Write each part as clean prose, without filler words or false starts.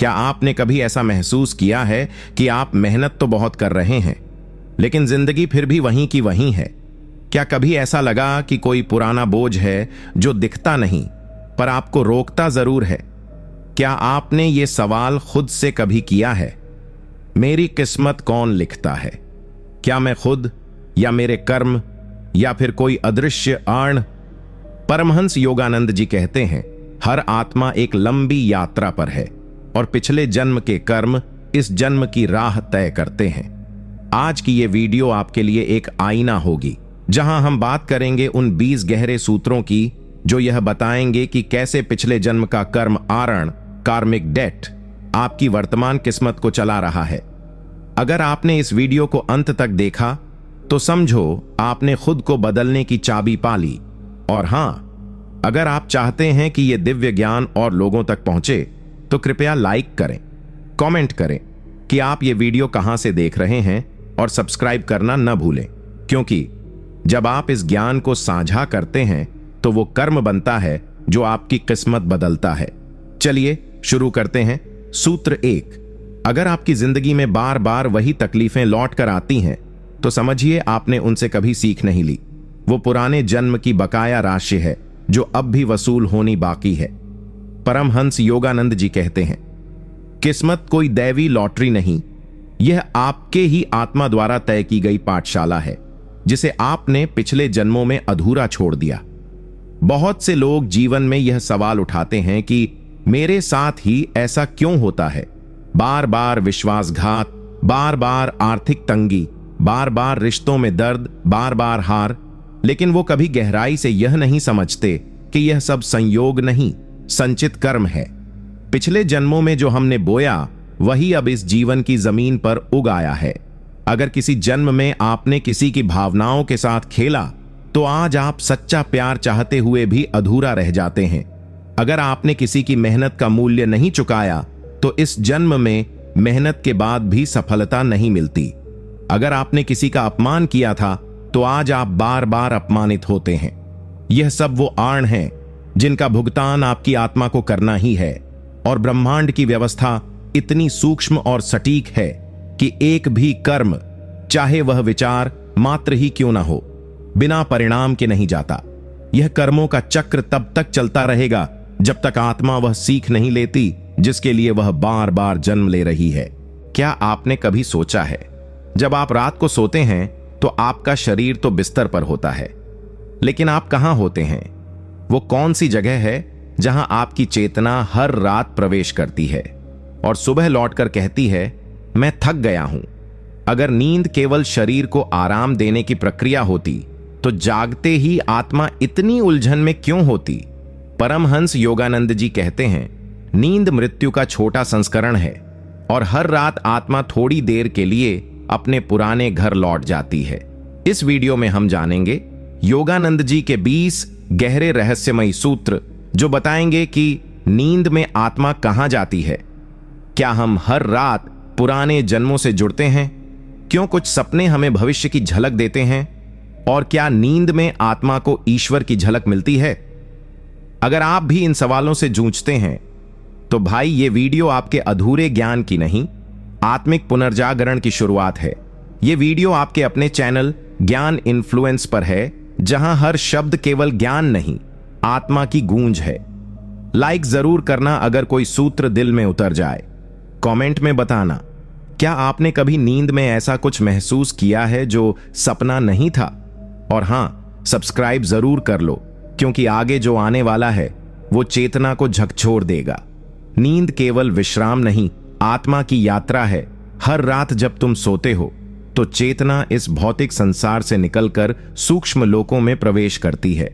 क्या आपने कभी ऐसा महसूस किया है कि आप मेहनत तो बहुत कर रहे हैं, लेकिन जिंदगी फिर भी वहीं की वहीं है? क्या कभी ऐसा लगा कि कोई पुराना बोझ है जो दिखता नहीं पर आपको रोकता जरूर है? क्या आपने ये सवाल खुद से कभी किया है? मेरी किस्मत कौन लिखता है? क्या मैं खुद, या मेरे कर्म, या फिर कोई अदृश्य आण? परमहंस योगानंद जी कहते हैं, हर आत्मा एक लंबी यात्रा पर है और पिछले जन्म के कर्म इस जन्म की राह तय करते हैं। आज की ये वीडियो आपके लिए एक आईना होगी, जहां हम बात करेंगे उन 20 गहरे सूत्रों की जो यह बताएंगे कि कैसे पिछले जन्म का कर्म आरण, कार्मिक डेट, आपकी वर्तमान किस्मत को चला रहा है। अगर आपने इस वीडियो को अंत तक देखा तो समझो आपने खुद को बदलने की चाबी पा ली। और हां, अगर आप चाहते हैं कि यह दिव्य ज्ञान और लोगों तक पहुंचे तो कृपया लाइक करें, कमेंट करें कि आप ये वीडियो कहां से देख रहे हैं और सब्सक्राइब करना न भूलें, क्योंकि जब आप इस ज्ञान को साझा करते हैं तो वो कर्म बनता है जो आपकी किस्मत बदलता है। चलिए शुरू करते हैं। सूत्र 1। अगर आपकी जिंदगी में बार बार वही तकलीफें लौट कर आती हैं तो समझिए आपने उनसे कभी सीख नहीं ली। वो पुराने जन्म की बकाया राशि है जो अब भी वसूल होनी बाकी है। परमहंस योगानंद जी कहते हैं, किस्मत कोई दैवी लॉटरी नहीं, यह आपके ही आत्मा द्वारा तय की गई पाठशाला है जिसे आपने पिछले जन्मों में अधूरा छोड़ दिया। बहुत से लोग जीवन में यह सवाल उठाते हैं कि मेरे साथ ही ऐसा क्यों होता है? बार बार विश्वासघात, बार बार आर्थिक तंगी, बार बार रिश्तों में दर्द, बार बार हार। लेकिन वो कभी गहराई से यह नहीं समझते कि यह सब संयोग नहीं, संचित कर्म है। पिछले जन्मों में जो हमने बोया वही अब इस जीवन की जमीन पर उग आया है। अगर किसी जन्म में आपने किसी की भावनाओं के साथ खेला तो आज आप सच्चा प्यार चाहते हुए भी अधूरा रह जाते हैं। अगर आपने किसी की मेहनत का मूल्य नहीं चुकाया तो इस जन्म में मेहनत के बाद भी सफलता नहीं मिलती। अगर आपने किसी का अपमान किया था तो आज आप बार बार अपमानित होते हैं। यह सब वो आण हैं जिनका भुगतान आपकी आत्मा को करना ही है। और ब्रह्मांड की व्यवस्था इतनी सूक्ष्म और सटीक है कि एक भी कर्म, चाहे वह विचार मात्र ही क्यों ना हो, बिना परिणाम के नहीं जाता। यह कर्मों का चक्र तब तक चलता रहेगा जब तक आत्मा वह सीख नहीं लेती जिसके लिए वह बार बार जन्म ले रही है। क्या आपने कभी सोचा है, जब आप रात को सोते हैं तो आपका शरीर तो बिस्तर पर होता है, लेकिन आप कहां होते हैं? वो कौन सी जगह है जहां आपकी चेतना हर रात प्रवेश करती है और सुबह लौटकर कहती है, मैं थक गया हूं? अगर नींद केवल शरीर को आराम देने की प्रक्रिया होती तो जागते ही आत्मा इतनी उलझन में क्यों होती? परमहंस योगानंद जी कहते हैं, नींद मृत्यु का छोटा संस्करण है और हर रात आत्मा थोड़ी देर के लिए अपने पुराने घर लौट जाती है। इस वीडियो में हम जानेंगे योगानंद जी के 20 गहरे रहस्यमयी सूत्र जो बताएंगे कि नींद में आत्मा कहां जाती है। क्या हम हर रात पुराने जन्मों से जुड़ते हैं? क्यों कुछ सपने हमें भविष्य की झलक देते हैं? और क्या नींद में आत्मा को ईश्वर की झलक मिलती है? अगर आप भी इन सवालों से जूझते हैं तो भाई, ये वीडियो आपके अधूरे ज्ञान की नहीं, आत्मिक पुनर्जागरण की शुरुआत है। ये वीडियो आपके अपने चैनल ज्ञान इन्फ्लुएंस पर है, जहां हर शब्द केवल ज्ञान नहीं, आत्मा की गूंज है। लाइक जरूर करना अगर कोई सूत्र दिल में उतर जाए। कमेंट में बताना, क्या आपने कभी नींद में ऐसा कुछ महसूस किया है जो सपना नहीं था? और हां, सब्सक्राइब जरूर कर लो, क्योंकि आगे जो आने वाला है वो चेतना को झकझोर देगा। नींद केवल विश्राम नहीं, आत्मा की यात्रा है। हर रात जब तुम सोते हो तो चेतना इस भौतिक संसार से निकलकर सूक्ष्म लोकों में प्रवेश करती है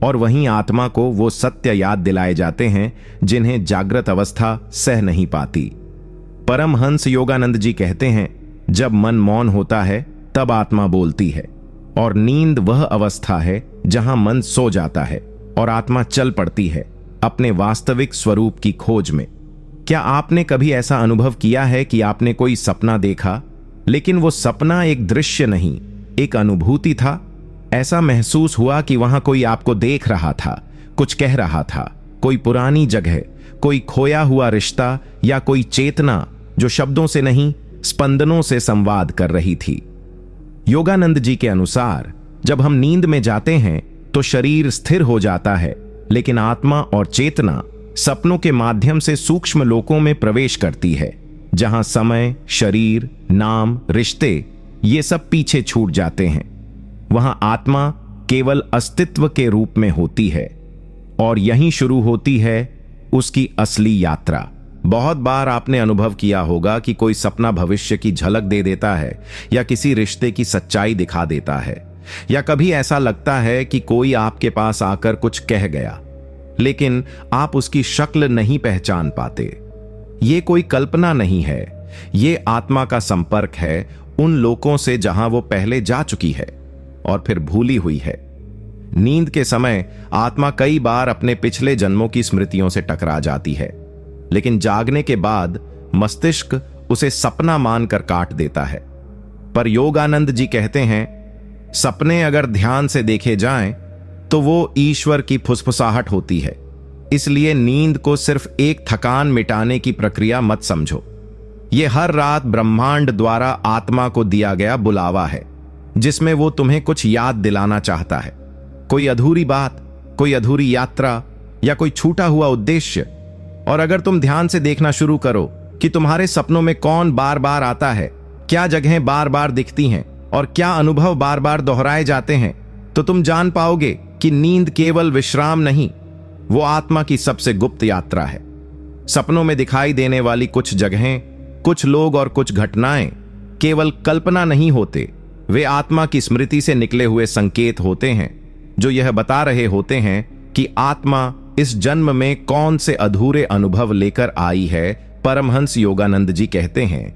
और वहीं आत्मा को वो सत्य याद दिलाए जाते हैं जिन्हें जागृत अवस्था सह नहीं पाती। परमहंस योगानंद जी कहते हैं, जब मन मौन होता है तब आत्मा बोलती है, और नींद वह अवस्था है जहां मन सो जाता है और आत्मा चल पड़ती है अपने वास्तविक स्वरूप की खोज में। क्या आपने कभी ऐसा अनुभव किया है कि आपने कोई सपना देखा, लेकिन वो सपना एक दृश्य नहीं, एक अनुभूति था? ऐसा महसूस हुआ कि वहां कोई आपको देख रहा था, कुछ कह रहा था, कोई पुरानी जगह, कोई खोया हुआ रिश्ता या कोई चेतना जो शब्दों से नहीं स्पंदनों से संवाद कर रही थी। योगानंद जी के अनुसार जब हम नींद में जाते हैं तो शरीर स्थिर हो जाता है, लेकिन आत्मा और चेतना सपनों के माध्यम से सूक्ष्म लोकों में प्रवेश करती है, जहां समय, शरीर, नाम, रिश्ते ये सब पीछे छूट जाते हैं। वहां आत्मा केवल अस्तित्व के रूप में होती है और यहीं शुरू होती है उसकी असली यात्रा। बहुत बार आपने अनुभव किया होगा कि कोई सपना भविष्य की झलक दे देता है या किसी रिश्ते की सच्चाई दिखा देता है, या कभी ऐसा लगता है कि कोई आपके पास आकर कुछ कह गया, लेकिन आप उसकी शक्ल नहीं पहचान पाते। ये कोई कल्पना नहीं है, ये आत्मा का संपर्क है उन लोकों से जहां वो पहले जा चुकी है और फिर भूली हुई है। नींद के समय आत्मा कई बार अपने पिछले जन्मों की स्मृतियों से टकरा जाती है, लेकिन जागने के बाद मस्तिष्क उसे सपना मानकर काट देता है। पर योगानंद जी कहते हैं, सपने अगर ध्यान से देखे जाएं तो वो ईश्वर की फुसफुसाहट होती है। इसलिए नींद को सिर्फ एक थकान मिटाने की प्रक्रिया मत समझो। ये हर रात ब्रह्मांड द्वारा आत्मा को दिया गया बुलावा है, जिसमें वो तुम्हें कुछ याद दिलाना चाहता है। कोई अधूरी बात, कोई अधूरी यात्रा या कोई छूटा हुआ उद्देश्य। और अगर तुम ध्यान से देखना शुरू करो कि तुम्हारे सपनों में कौन बार बार आता है, क्या जगहें बार बार दिखती हैं और क्या अनुभव बार बार दोहराए जाते हैं, तो तुम जान पाओगे कि नींद केवल विश्राम नहीं, वो आत्मा की सबसे गुप्त यात्रा है। सपनों में दिखाई देने वाली कुछ जगहें, कुछ लोग और कुछ घटनाएं केवल कल्पना नहीं होते, वे आत्मा की स्मृति से निकले हुए संकेत होते हैं, जो यह बता रहे होते हैं कि आत्मा इस जन्म में कौन से अधूरे अनुभव लेकर आई है। परमहंस योगानंद जी कहते हैं,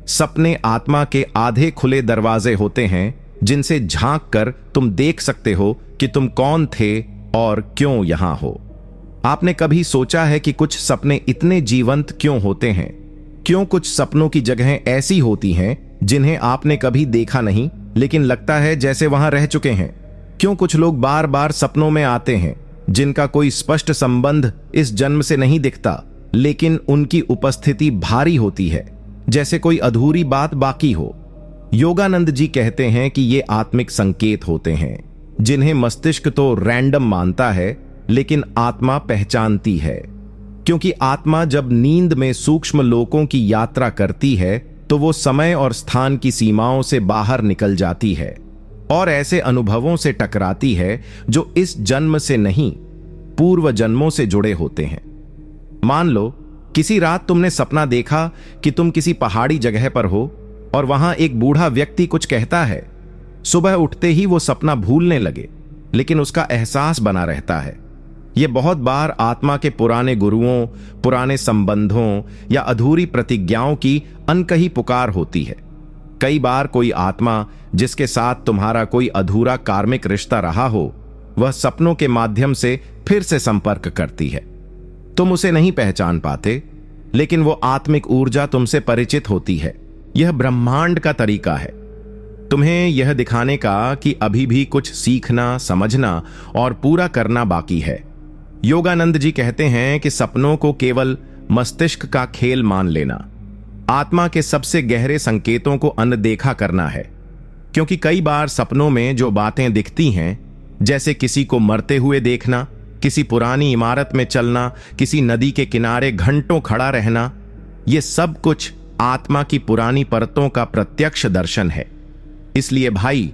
सपने आत्मा के आधे खुले दरवाजे होते हैं, जिनसे झांक कर तुम देख सकते हो कि तुम कौन थे और क्यों यहां हो। आपने कभी सोचा है कि कुछ सपने इतने जीवंत क्यों होते हैं? क्यों कुछ सपनों की जगहें ऐसी होती हैं जिन्हें आपने कभी देखा नहीं, लेकिन लगता है जैसे वहां रह चुके हैं? क्यों कुछ लोग बार बार सपनों में आते हैं जिनका कोई स्पष्ट संबंध इस जन्म से नहीं दिखता, लेकिन उनकी उपस्थिति भारी होती है, जैसे कोई अधूरी बात बाकी हो? योगानंद जी कहते हैं कि ये आत्मिक संकेत होते हैं, जिन्हें मस्तिष्क तो रैंडम मानता है, लेकिन आत्मा पहचानती है। क्योंकि आत्मा जब नींद में सूक्ष्म लोकों की यात्रा करती है तो वो समय और स्थान की सीमाओं से बाहर निकल जाती है और ऐसे अनुभवों से टकराती है जो इस जन्म से नहीं, पूर्व जन्मों से जुड़े होते हैं। मान लो किसी रात तुमने सपना देखा कि तुम किसी पहाड़ी जगह पर हो और वहां एक बूढ़ा व्यक्ति कुछ कहता है। सुबह उठते ही वो सपना भूलने लगे, लेकिन उसका एहसास बना रहता है। यह बहुत बार आत्मा के पुराने गुरुओं, पुराने संबंधों या अधूरी प्रतिज्ञाओं की अनकही पुकार होती है। कई बार कोई आत्मा जिसके साथ तुम्हारा कोई अधूरा कार्मिक रिश्ता रहा हो, वह सपनों के माध्यम से फिर से संपर्क करती है। तुम उसे नहीं पहचान पाते, लेकिन वो आत्मिक ऊर्जा तुमसे परिचित होती है। यह ब्रह्मांड का तरीका है तुम्हें यह दिखाने का कि अभी भी कुछ सीखना, समझना और पूरा करना बाकी है। योगानंद जी कहते हैं कि सपनों को केवल मस्तिष्क का खेल मान लेना आत्मा के सबसे गहरे संकेतों को अनदेखा करना है। क्योंकि कई बार सपनों में जो बातें दिखती हैं, जैसे किसी को मरते हुए देखना, किसी पुरानी इमारत में चलना, किसी नदी के किनारे घंटों खड़ा रहना, ये सब कुछ आत्मा की पुरानी परतों का प्रत्यक्ष दर्शन है। इसलिए भाई,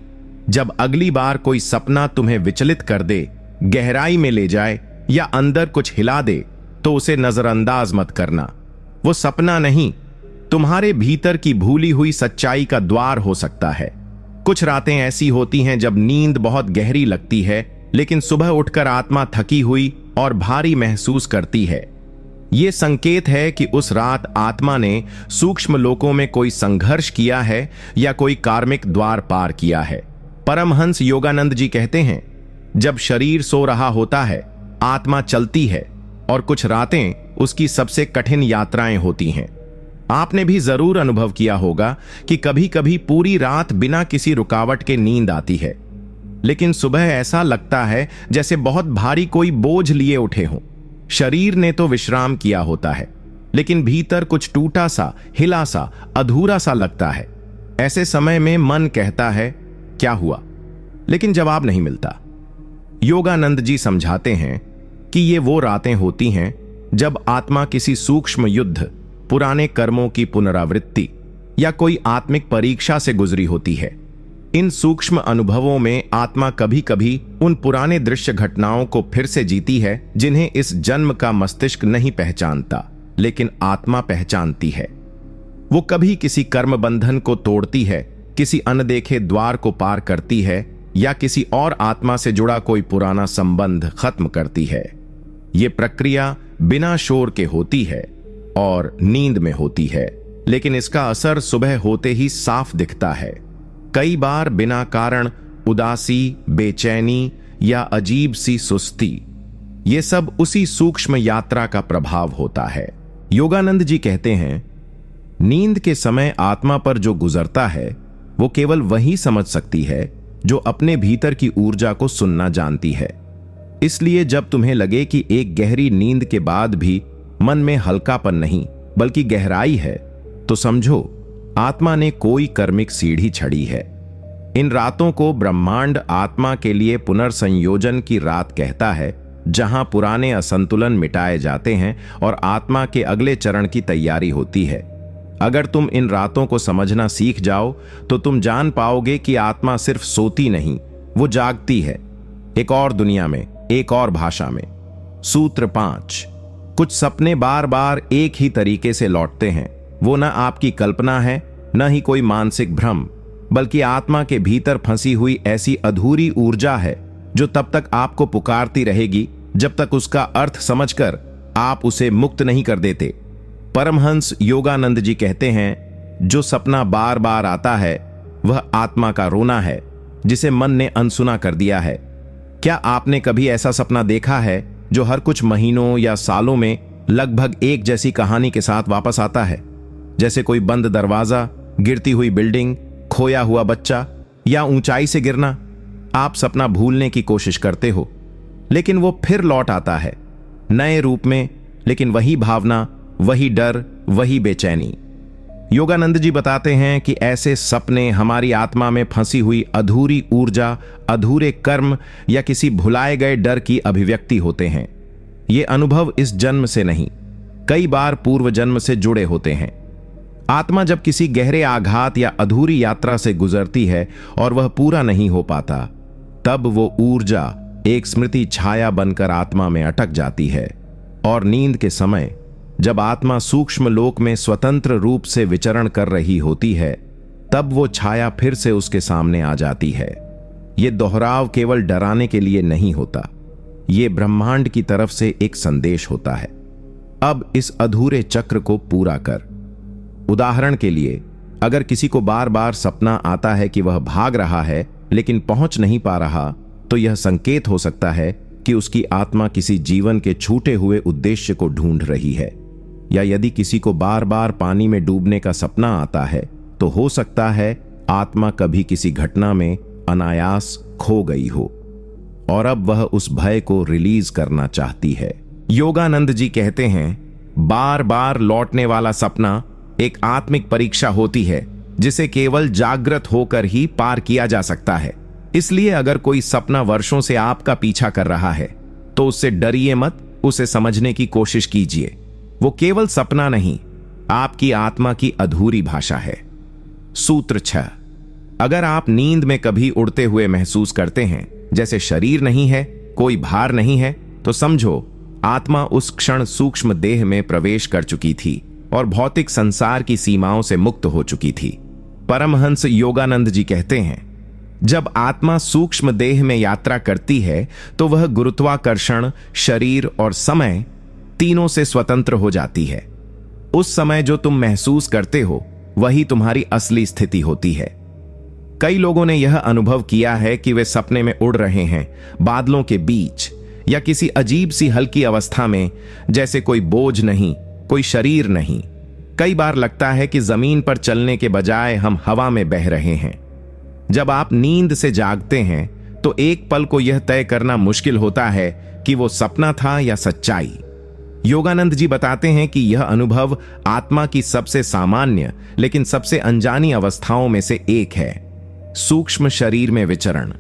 जब अगली बार कोई सपना तुम्हें विचलित कर दे, गहराई में ले जाए या अंदर कुछ हिला दे, तो उसे नजरअंदाज मत करना। वो सपना नहीं, तुम्हारे भीतर की भूली हुई सच्चाई का द्वार हो सकता है। कुछ रातें ऐसी होती हैं जब नींद बहुत गहरी लगती है, लेकिन सुबह उठकर आत्मा थकी हुई और भारी महसूस करती है। यह संकेत है कि उस रात आत्मा ने सूक्ष्म लोकों में कोई संघर्ष किया है या कोई कार्मिक द्वार पार किया है। परमहंस योगानंद जी कहते हैं, जब शरीर सो रहा होता है, आत्मा चलती है और कुछ रातें उसकी सबसे कठिन यात्राएं होती हैं। आपने भी जरूर अनुभव किया होगा कि कभी कभी पूरी रात बिना किसी रुकावट के नींद आती है, लेकिन सुबह ऐसा लगता है जैसे बहुत भारी कोई बोझ लिए उठे हों। शरीर ने तो विश्राम किया होता है, लेकिन भीतर कुछ टूटा सा, हिला सा, अधूरा सा लगता है। ऐसे समय में मन कहता है क्या हुआ, लेकिन जवाब नहीं मिलता। योगानंद जी समझाते हैं कि ये वो रातें होती हैं जब आत्मा किसी सूक्ष्म युद्ध, पुराने कर्मों की पुनरावृत्ति या कोई आत्मिक परीक्षा से गुजरी होती है। इन सूक्ष्म अनुभवों में आत्मा कभी कभी उन पुराने दृश्य घटनाओं को फिर से जीती है जिन्हें इस जन्म का मस्तिष्क नहीं पहचानता, लेकिन आत्मा पहचानती है। वो कभी किसी कर्म बंधन को तोड़ती है, किसी अनदेखे द्वार को पार करती है या किसी और आत्मा से जुड़ा कोई पुराना संबंध खत्म करती है। ये प्रक्रिया बिना शोर के होती है और नींद में होती है, लेकिन इसका असर सुबह होते ही साफ दिखता है। कई बार बिना कारण उदासी, बेचैनी या अजीब सी सुस्ती, ये सब उसी सूक्ष्म यात्रा का प्रभाव होता है। योगानंद जी कहते हैं, नींद के समय आत्मा पर जो गुजरता है वो केवल वही समझ सकती है जो अपने भीतर की ऊर्जा को सुनना जानती है। इसलिए जब तुम्हें लगे कि एक गहरी नींद के बाद भी मन में हल्कापन नहीं बल्कि गहराई है, तो समझो आत्मा ने कोई कर्मिक सीढ़ी चढ़ी है। इन रातों को ब्रह्मांड आत्मा के लिए पुनर्संयोजन की रात कहता है, जहां पुराने असंतुलन मिटाए जाते हैं और आत्मा के अगले चरण की तैयारी होती है। अगर तुम इन रातों को समझना सीख जाओ तो तुम जान पाओगे कि आत्मा सिर्फ सोती नहीं, वो जागती है, एक और दुनिया में, एक और भाषा में। सूत्र 5। कुछ सपने बार बार एक ही तरीके से लौटते हैं। वो न आपकी कल्पना है, न ही कोई मानसिक भ्रम, बल्कि आत्मा के भीतर फंसी हुई ऐसी अधूरी ऊर्जा है जो तब तक आपको पुकारती रहेगी जब तक उसका अर्थ समझकर आप उसे मुक्त नहीं कर देते। परमहंस योगानंद जी कहते हैं, जो सपना बार बार आता है वह आत्मा का रोना है जिसे मन ने अनसुना कर दिया है। क्या आपने कभी ऐसा सपना देखा है जो हर कुछ महीनों या सालों में लगभग एक जैसी कहानी के साथ वापस आता है? जैसे कोई बंद दरवाजा, गिरती हुई बिल्डिंग, खोया हुआ बच्चा या ऊंचाई से गिरना। आप सपना भूलने की कोशिश करते हो, लेकिन वो फिर लौट आता है नए रूप में, लेकिन वही भावना, वही डर, वही बेचैनी। योगानंद जी बताते हैं कि ऐसे सपने हमारी आत्मा में फंसी हुई अधूरी ऊर्जा, अधूरे कर्म या किसी भुलाए गए डर की अभिव्यक्ति होते हैं। ये अनुभव इस जन्म से नहीं, कई बार पूर्व जन्म से जुड़े होते हैं। आत्मा जब किसी गहरे आघात या अधूरी यात्रा से गुजरती है और वह पूरा नहीं हो पाता, तब वो ऊर्जा एक स्मृति छाया बनकर आत्मा में अटक जाती है। और नींद के समय जब आत्मा सूक्ष्म लोक में स्वतंत्र रूप से विचरण कर रही होती है, तब वो छाया फिर से उसके सामने आ जाती है। ये दोहराव केवल डराने के लिए नहीं होता, ये ब्रह्मांड की तरफ से एक संदेश होता है, अब इस अधूरे चक्र को पूरा कर। उदाहरण के लिए, अगर किसी को बार बार सपना आता है कि वह भाग रहा है लेकिन पहुंच नहीं पा रहा, तो यह संकेत हो सकता है कि उसकी आत्मा किसी जीवन के छूटे हुए उद्देश्य को ढूंढ रही है। या यदि किसी को बार बार पानी में डूबने का सपना आता है, तो हो सकता है आत्मा कभी किसी घटना में अनायास खो गई हो और अब वह उस भय को रिलीज करना चाहती है। योगानंद जी कहते हैं, बार बार लौटने वाला सपना एक आत्मिक परीक्षा होती है जिसे केवल जागृत होकर ही पार किया जा सकता है। इसलिए अगर कोई सपना वर्षों से आपका पीछा कर रहा है तो उससे डरिए मत, उसे समझने की कोशिश कीजिए। वो केवल सपना नहीं, आपकी आत्मा की अधूरी भाषा है। सूत्र 6। अगर आप नींद में कभी उड़ते हुए महसूस करते हैं, जैसे शरीर नहीं है, कोई भार नहीं है, तो समझो आत्मा उस क्षण सूक्ष्म देह में प्रवेश कर चुकी थी और भौतिक संसार की सीमाओं से मुक्त हो चुकी थी। परमहंस योगानंद जी कहते हैं, जब आत्मा सूक्ष्म देह में यात्रा करती है तो वह गुरुत्वाकर्षण, शरीर और समय तीनों से स्वतंत्र हो जाती है। उस समय जो तुम महसूस करते हो वही तुम्हारी असली स्थिति होती है। कई लोगों ने यह अनुभव किया है कि वे सपने में उड़ रहे हैं, बादलों के बीच या किसी अजीब सी हल्की अवस्था में, जैसे कोई बोझ नहीं, कोई शरीर नहीं। कई बार लगता है कि जमीन पर चलने के बजाय हम हवा में बह रहे हैं। जब आप नींद से जागते हैं तो एक पल को यह तय करना मुश्किल होता है कि वो सपना था या सच्चाई। योगानंद जी बताते हैं कि यह अनुभव आत्मा की सबसे सामान्य लेकिन सबसे अनजानी अवस्थाओं में से एक है। सूक्ष्म शरीर में विचरण।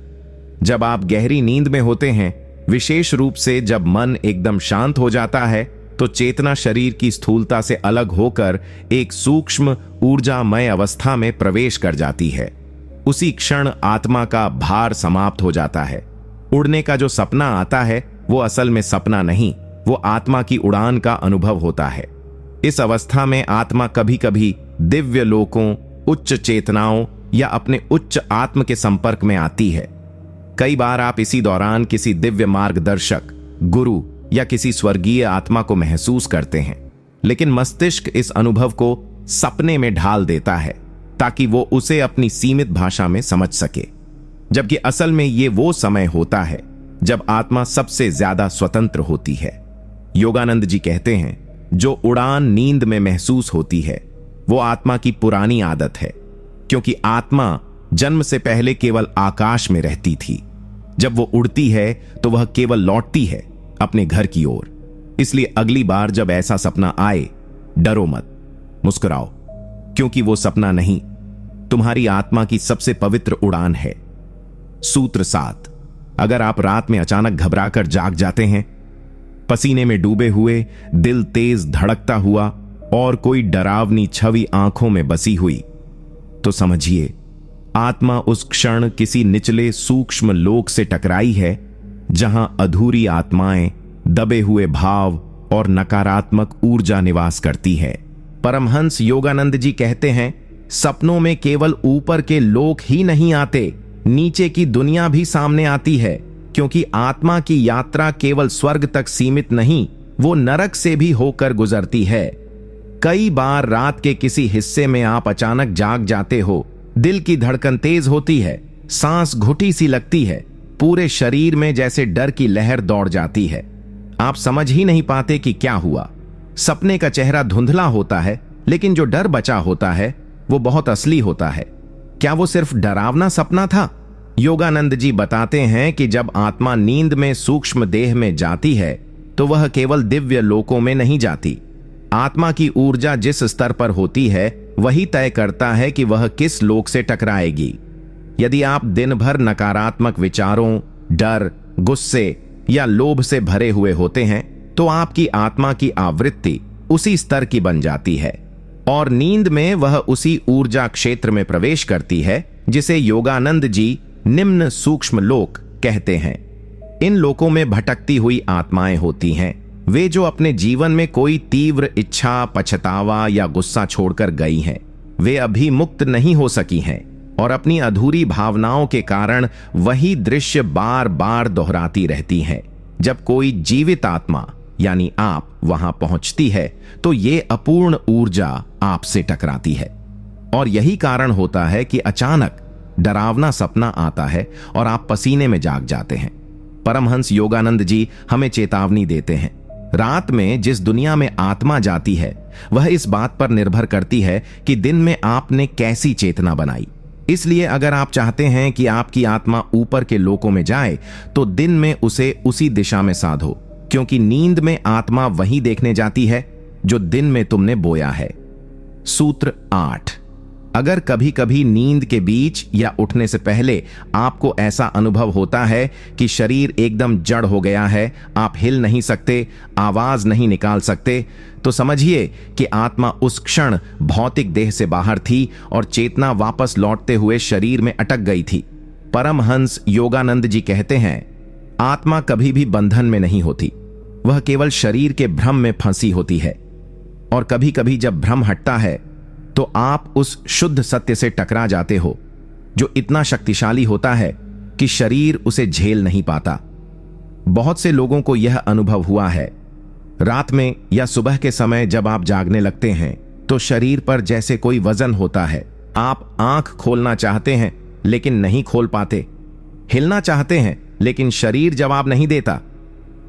जब आप गहरी नींद में होते हैं, विशेष रूप से जब मन एकदम शांत हो जाता है, तो चेतना शरीर की स्थूलता से अलग होकर एक सूक्ष्म ऊर्जामय अवस्था में प्रवेश कर जाती है। उसी क्षण आत्मा का भार समाप्त हो जाता है। उड़ने का जो सपना आता है वो असल में सपना नहीं, वो आत्मा की उड़ान का अनुभव होता है। इस अवस्था में आत्मा कभी कभी दिव्य लोकों, उच्च चेतनाओं या अपने उच्च आत्म के संपर्क में आती है। कई बार आप इसी दौरान किसी दिव्य मार्गदर्शक, गुरु या किसी स्वर्गीय आत्मा को महसूस करते हैं, लेकिन मस्तिष्क इस अनुभव को सपने में ढाल देता है ताकि वो उसे अपनी सीमित भाषा में समझ सके, जबकि असल में ये वो समय होता है जब आत्मा सबसे ज्यादा स्वतंत्र होती है। योगानंद जी कहते हैं, जो उड़ान नींद में महसूस होती है वो आत्मा की पुरानी आदत है, क्योंकि आत्मा जन्म से पहले केवल आकाश में रहती थी। जब वो उड़ती है तो वह केवल लौटती है अपने घर की ओर। इसलिए अगली बार जब ऐसा सपना आए, डरो मत, मुस्कुराओ, क्योंकि वो सपना नहीं, तुम्हारी आत्मा की सबसे पवित्र उड़ान है। सूत्र 7। अगर आप रात में अचानक घबराकर जाग जाते हैं, पसीने में डूबे हुए, दिल तेज धड़कता हुआ और कोई डरावनी छवि आंखों में बसी हुई, तो समझिए आत्मा उस क्षण किसी निचले सूक्ष्म लोक से टकराई है, जहां अधूरी आत्माएं, दबे हुए भाव और नकारात्मक ऊर्जा निवास करती है। परमहंस योगानंद जी कहते हैं, सपनों में केवल ऊपर के लोक ही नहीं आते, नीचे की दुनिया भी सामने आती है, क्योंकि आत्मा की यात्रा केवल स्वर्ग तक सीमित नहीं, वो नरक से भी होकर गुजरती है। कई बार रात के किसी हिस्से में आप अचानक जाग जाते हो, दिल की धड़कन तेज होती है, सांस घुटी सी लगती है, पूरे शरीर में जैसे डर की लहर दौड़ जाती है। आप समझ ही नहीं पाते कि क्या हुआ। सपने का चेहरा धुंधला होता है, लेकिन जो डर बचा होता है वो बहुत असली होता है। क्या वो सिर्फ डरावना सपना था? योगानंद जी बताते हैं कि जब आत्मा नींद में सूक्ष्म देह में जाती है तो वह केवल दिव्य लोकों में नहीं जाती। आत्मा की ऊर्जा जिस स्तर पर होती है वही तय करता है कि वह किस लोक से टकराएगी। यदि आप दिन भर नकारात्मक विचारों, डर, गुस्से या लोभ से भरे हुए होते हैं तो आपकी आत्मा की आवृत्ति उसी स्तर की बन जाती है और नींद में वह उसी ऊर्जा क्षेत्र में प्रवेश करती है जिसे योगानंद जी निम्न सूक्ष्म लोक कहते हैं। इन लोकों में भटकती हुई आत्माएं होती हैं, वे जो अपने जीवन में कोई तीव्र इच्छा, पछतावा या गुस्सा छोड़कर गई हैं। वे अभी मुक्त नहीं हो सकी हैं और अपनी अधूरी भावनाओं के कारण वही दृश्य बार बार दोहराती रहती हैं। जब कोई जीवित आत्मा यानी आप वहां पहुंचती है तो ये अपूर्ण ऊर्जा आपसे टकराती है और यही कारण होता है कि अचानक डरावना सपना आता है और आप पसीने में जाग जाते हैं। परमहंस योगानंद जी हमें चेतावनी देते हैं, रात में जिस दुनिया में आत्मा जाती है वह इस बात पर निर्भर करती है कि दिन में आपने कैसी चेतना बनाई। इसलिए अगर आप चाहते हैं कि आपकी आत्मा ऊपर के लोकों में जाए तो दिन में उसे उसी दिशा में साधो, क्योंकि नींद में आत्मा वही देखने जाती है जो दिन में तुमने बोया है। सूत्र 8। अगर कभी कभी नींद के बीच या उठने से पहले आपको ऐसा अनुभव होता है कि शरीर एकदम जड़ हो गया है, आप हिल नहीं सकते, आवाज नहीं निकाल सकते, तो समझिए कि आत्मा उस क्षण भौतिक देह से बाहर थी और चेतना वापस लौटते हुए शरीर में अटक गई थी। परमहंस योगानंद जी कहते हैं, आत्मा कभी भी बंधन में नहीं होती, वह केवल शरीर के भ्रम में फंसी होती है और कभी कभी जब भ्रम हटता है तो आप उस शुद्ध सत्य से टकरा जाते हो जो इतना शक्तिशाली होता है कि शरीर उसे झेल नहीं पाता। बहुत से लोगों को यह अनुभव हुआ है, रात में या सुबह के समय जब आप जागने लगते हैं तो शरीर पर जैसे कोई वजन होता है। आप आंख खोलना चाहते हैं लेकिन नहीं खोल पाते, हिलना चाहते हैं लेकिन शरीर जवाब नहीं देता,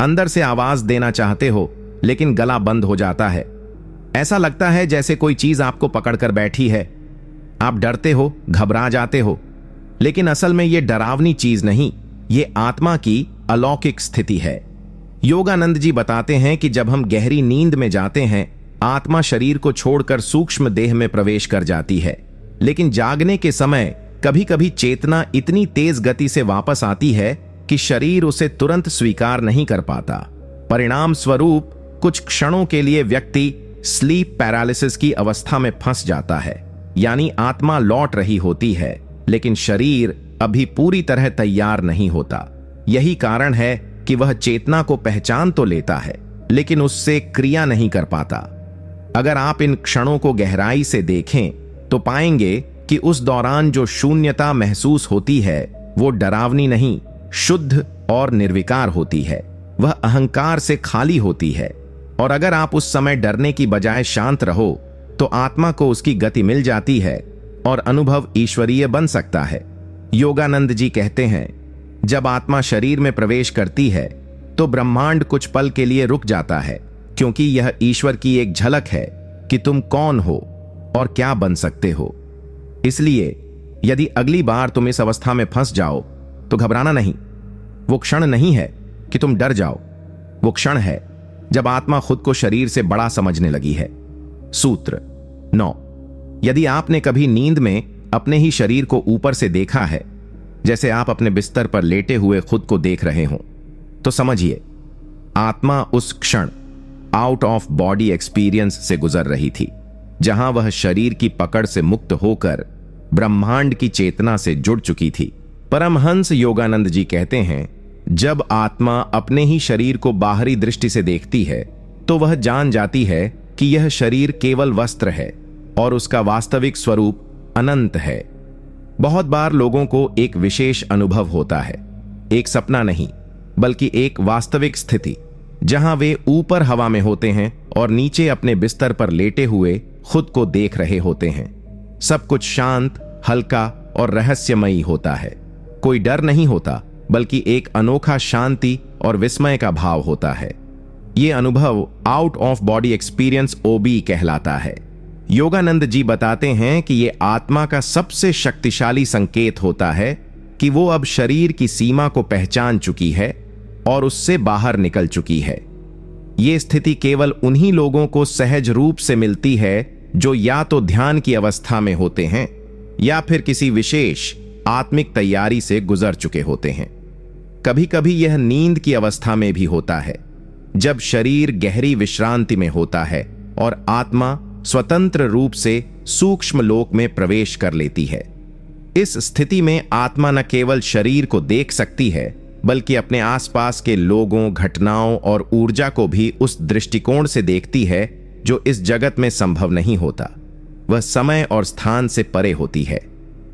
अंदर से आवाज देना चाहते हो लेकिन गला बंद हो जाता है। ऐसा लगता है जैसे कोई चीज आपको पकड़कर बैठी है। आप डरते हो, घबरा जाते हो, लेकिन असल में यह डरावनी चीज नहीं, ये आत्मा की अलौकिक स्थिति है। योगानंद जी बताते हैं कि जब हम गहरी नींद में जाते हैं, आत्मा शरीर को छोड़कर सूक्ष्म देह में प्रवेश कर जाती है, लेकिन जागने के समय कभी कभी चेतना इतनी तेज गति से वापस आती है कि शरीर उसे तुरंत स्वीकार नहीं कर पाता। परिणाम स्वरूप कुछ क्षणों के लिए व्यक्ति स्लीप पैरालिसिस की अवस्था में फंस जाता है, यानी आत्मा लौट रही होती है लेकिन शरीर अभी पूरी तरह तैयार नहीं होता। यही कारण है कि वह चेतना को पहचान तो लेता है लेकिन उससे क्रिया नहीं कर पाता। अगर आप इन क्षणों को गहराई से देखें तो पाएंगे कि उस दौरान जो शून्यता महसूस होती है वो डरावनी नहीं, शुद्ध और निर्विकार होती है। वह अहंकार से खाली होती है। और अगर आप उस समय डरने की बजाय शांत रहो तो आत्मा को उसकी गति मिल जाती है और अनुभव ईश्वरीय बन सकता है। योगानंद जी कहते हैं, जब आत्मा शरीर में प्रवेश करती है तो ब्रह्मांड कुछ पल के लिए रुक जाता है, क्योंकि यह ईश्वर की एक झलक है कि तुम कौन हो और क्या बन सकते हो। इसलिए यदि अगली बार तुम इस अवस्था में फंस जाओ तो घबराना नहीं। वो क्षण नहीं है कि तुम डर जाओ, वो क्षण है जब आत्मा खुद को शरीर से बड़ा समझने लगी है। सूत्र 9। यदि आपने कभी नींद में अपने ही शरीर को ऊपर से देखा है, जैसे आप अपने बिस्तर पर लेटे हुए खुद को देख रहे हो, तो समझिए आत्मा उस क्षण आउट ऑफ बॉडी एक्सपीरियंस से गुजर रही थी, जहां वह शरीर की पकड़ से मुक्त होकर ब्रह्मांड की चेतना से जुड़ चुकी थी। परमहंस योगानंद जी कहते हैं, जब आत्मा अपने ही शरीर को बाहरी दृष्टि से देखती है तो वह जान जाती है कि यह शरीर केवल वस्त्र है और उसका वास्तविक स्वरूप अनंत है। बहुत बार लोगों को एक विशेष अनुभव होता है, एक सपना नहीं बल्कि एक वास्तविक स्थिति, जहां वे ऊपर हवा में होते हैं और नीचे अपने बिस्तर पर लेटे हुए खुद को देख रहे होते हैं। सब कुछ शांत, हल्का और रहस्यमयी होता है। कोई डर नहीं होता बल्कि एक अनोखा शांति और विस्मय का भाव होता है। ये अनुभव आउट ऑफ बॉडी एक्सपीरियंस ओबी कहलाता है। योगानंद जी बताते हैं कि ये आत्मा का सबसे शक्तिशाली संकेत होता है कि वो अब शरीर की सीमा को पहचान चुकी है और उससे बाहर निकल चुकी है। ये स्थिति केवल उन्हीं लोगों को सहज रूप से मिलती है जो या तो ध्यान की अवस्था में होते हैं या फिर किसी विशेष आत्मिक तैयारी से गुजर चुके होते हैं। कभी कभी यह नींद की अवस्था में भी होता है, जब शरीर गहरी विश्रांति में होता है और आत्मा स्वतंत्र रूप से सूक्ष्म लोक में प्रवेश कर लेती है। इस स्थिति में आत्मा न केवल शरीर को देख सकती है बल्कि अपने आसपास के लोगों, घटनाओं और ऊर्जा को भी उस दृष्टिकोण से देखती है जो इस जगत में संभव नहीं होता। वह समय और स्थान से परे होती है।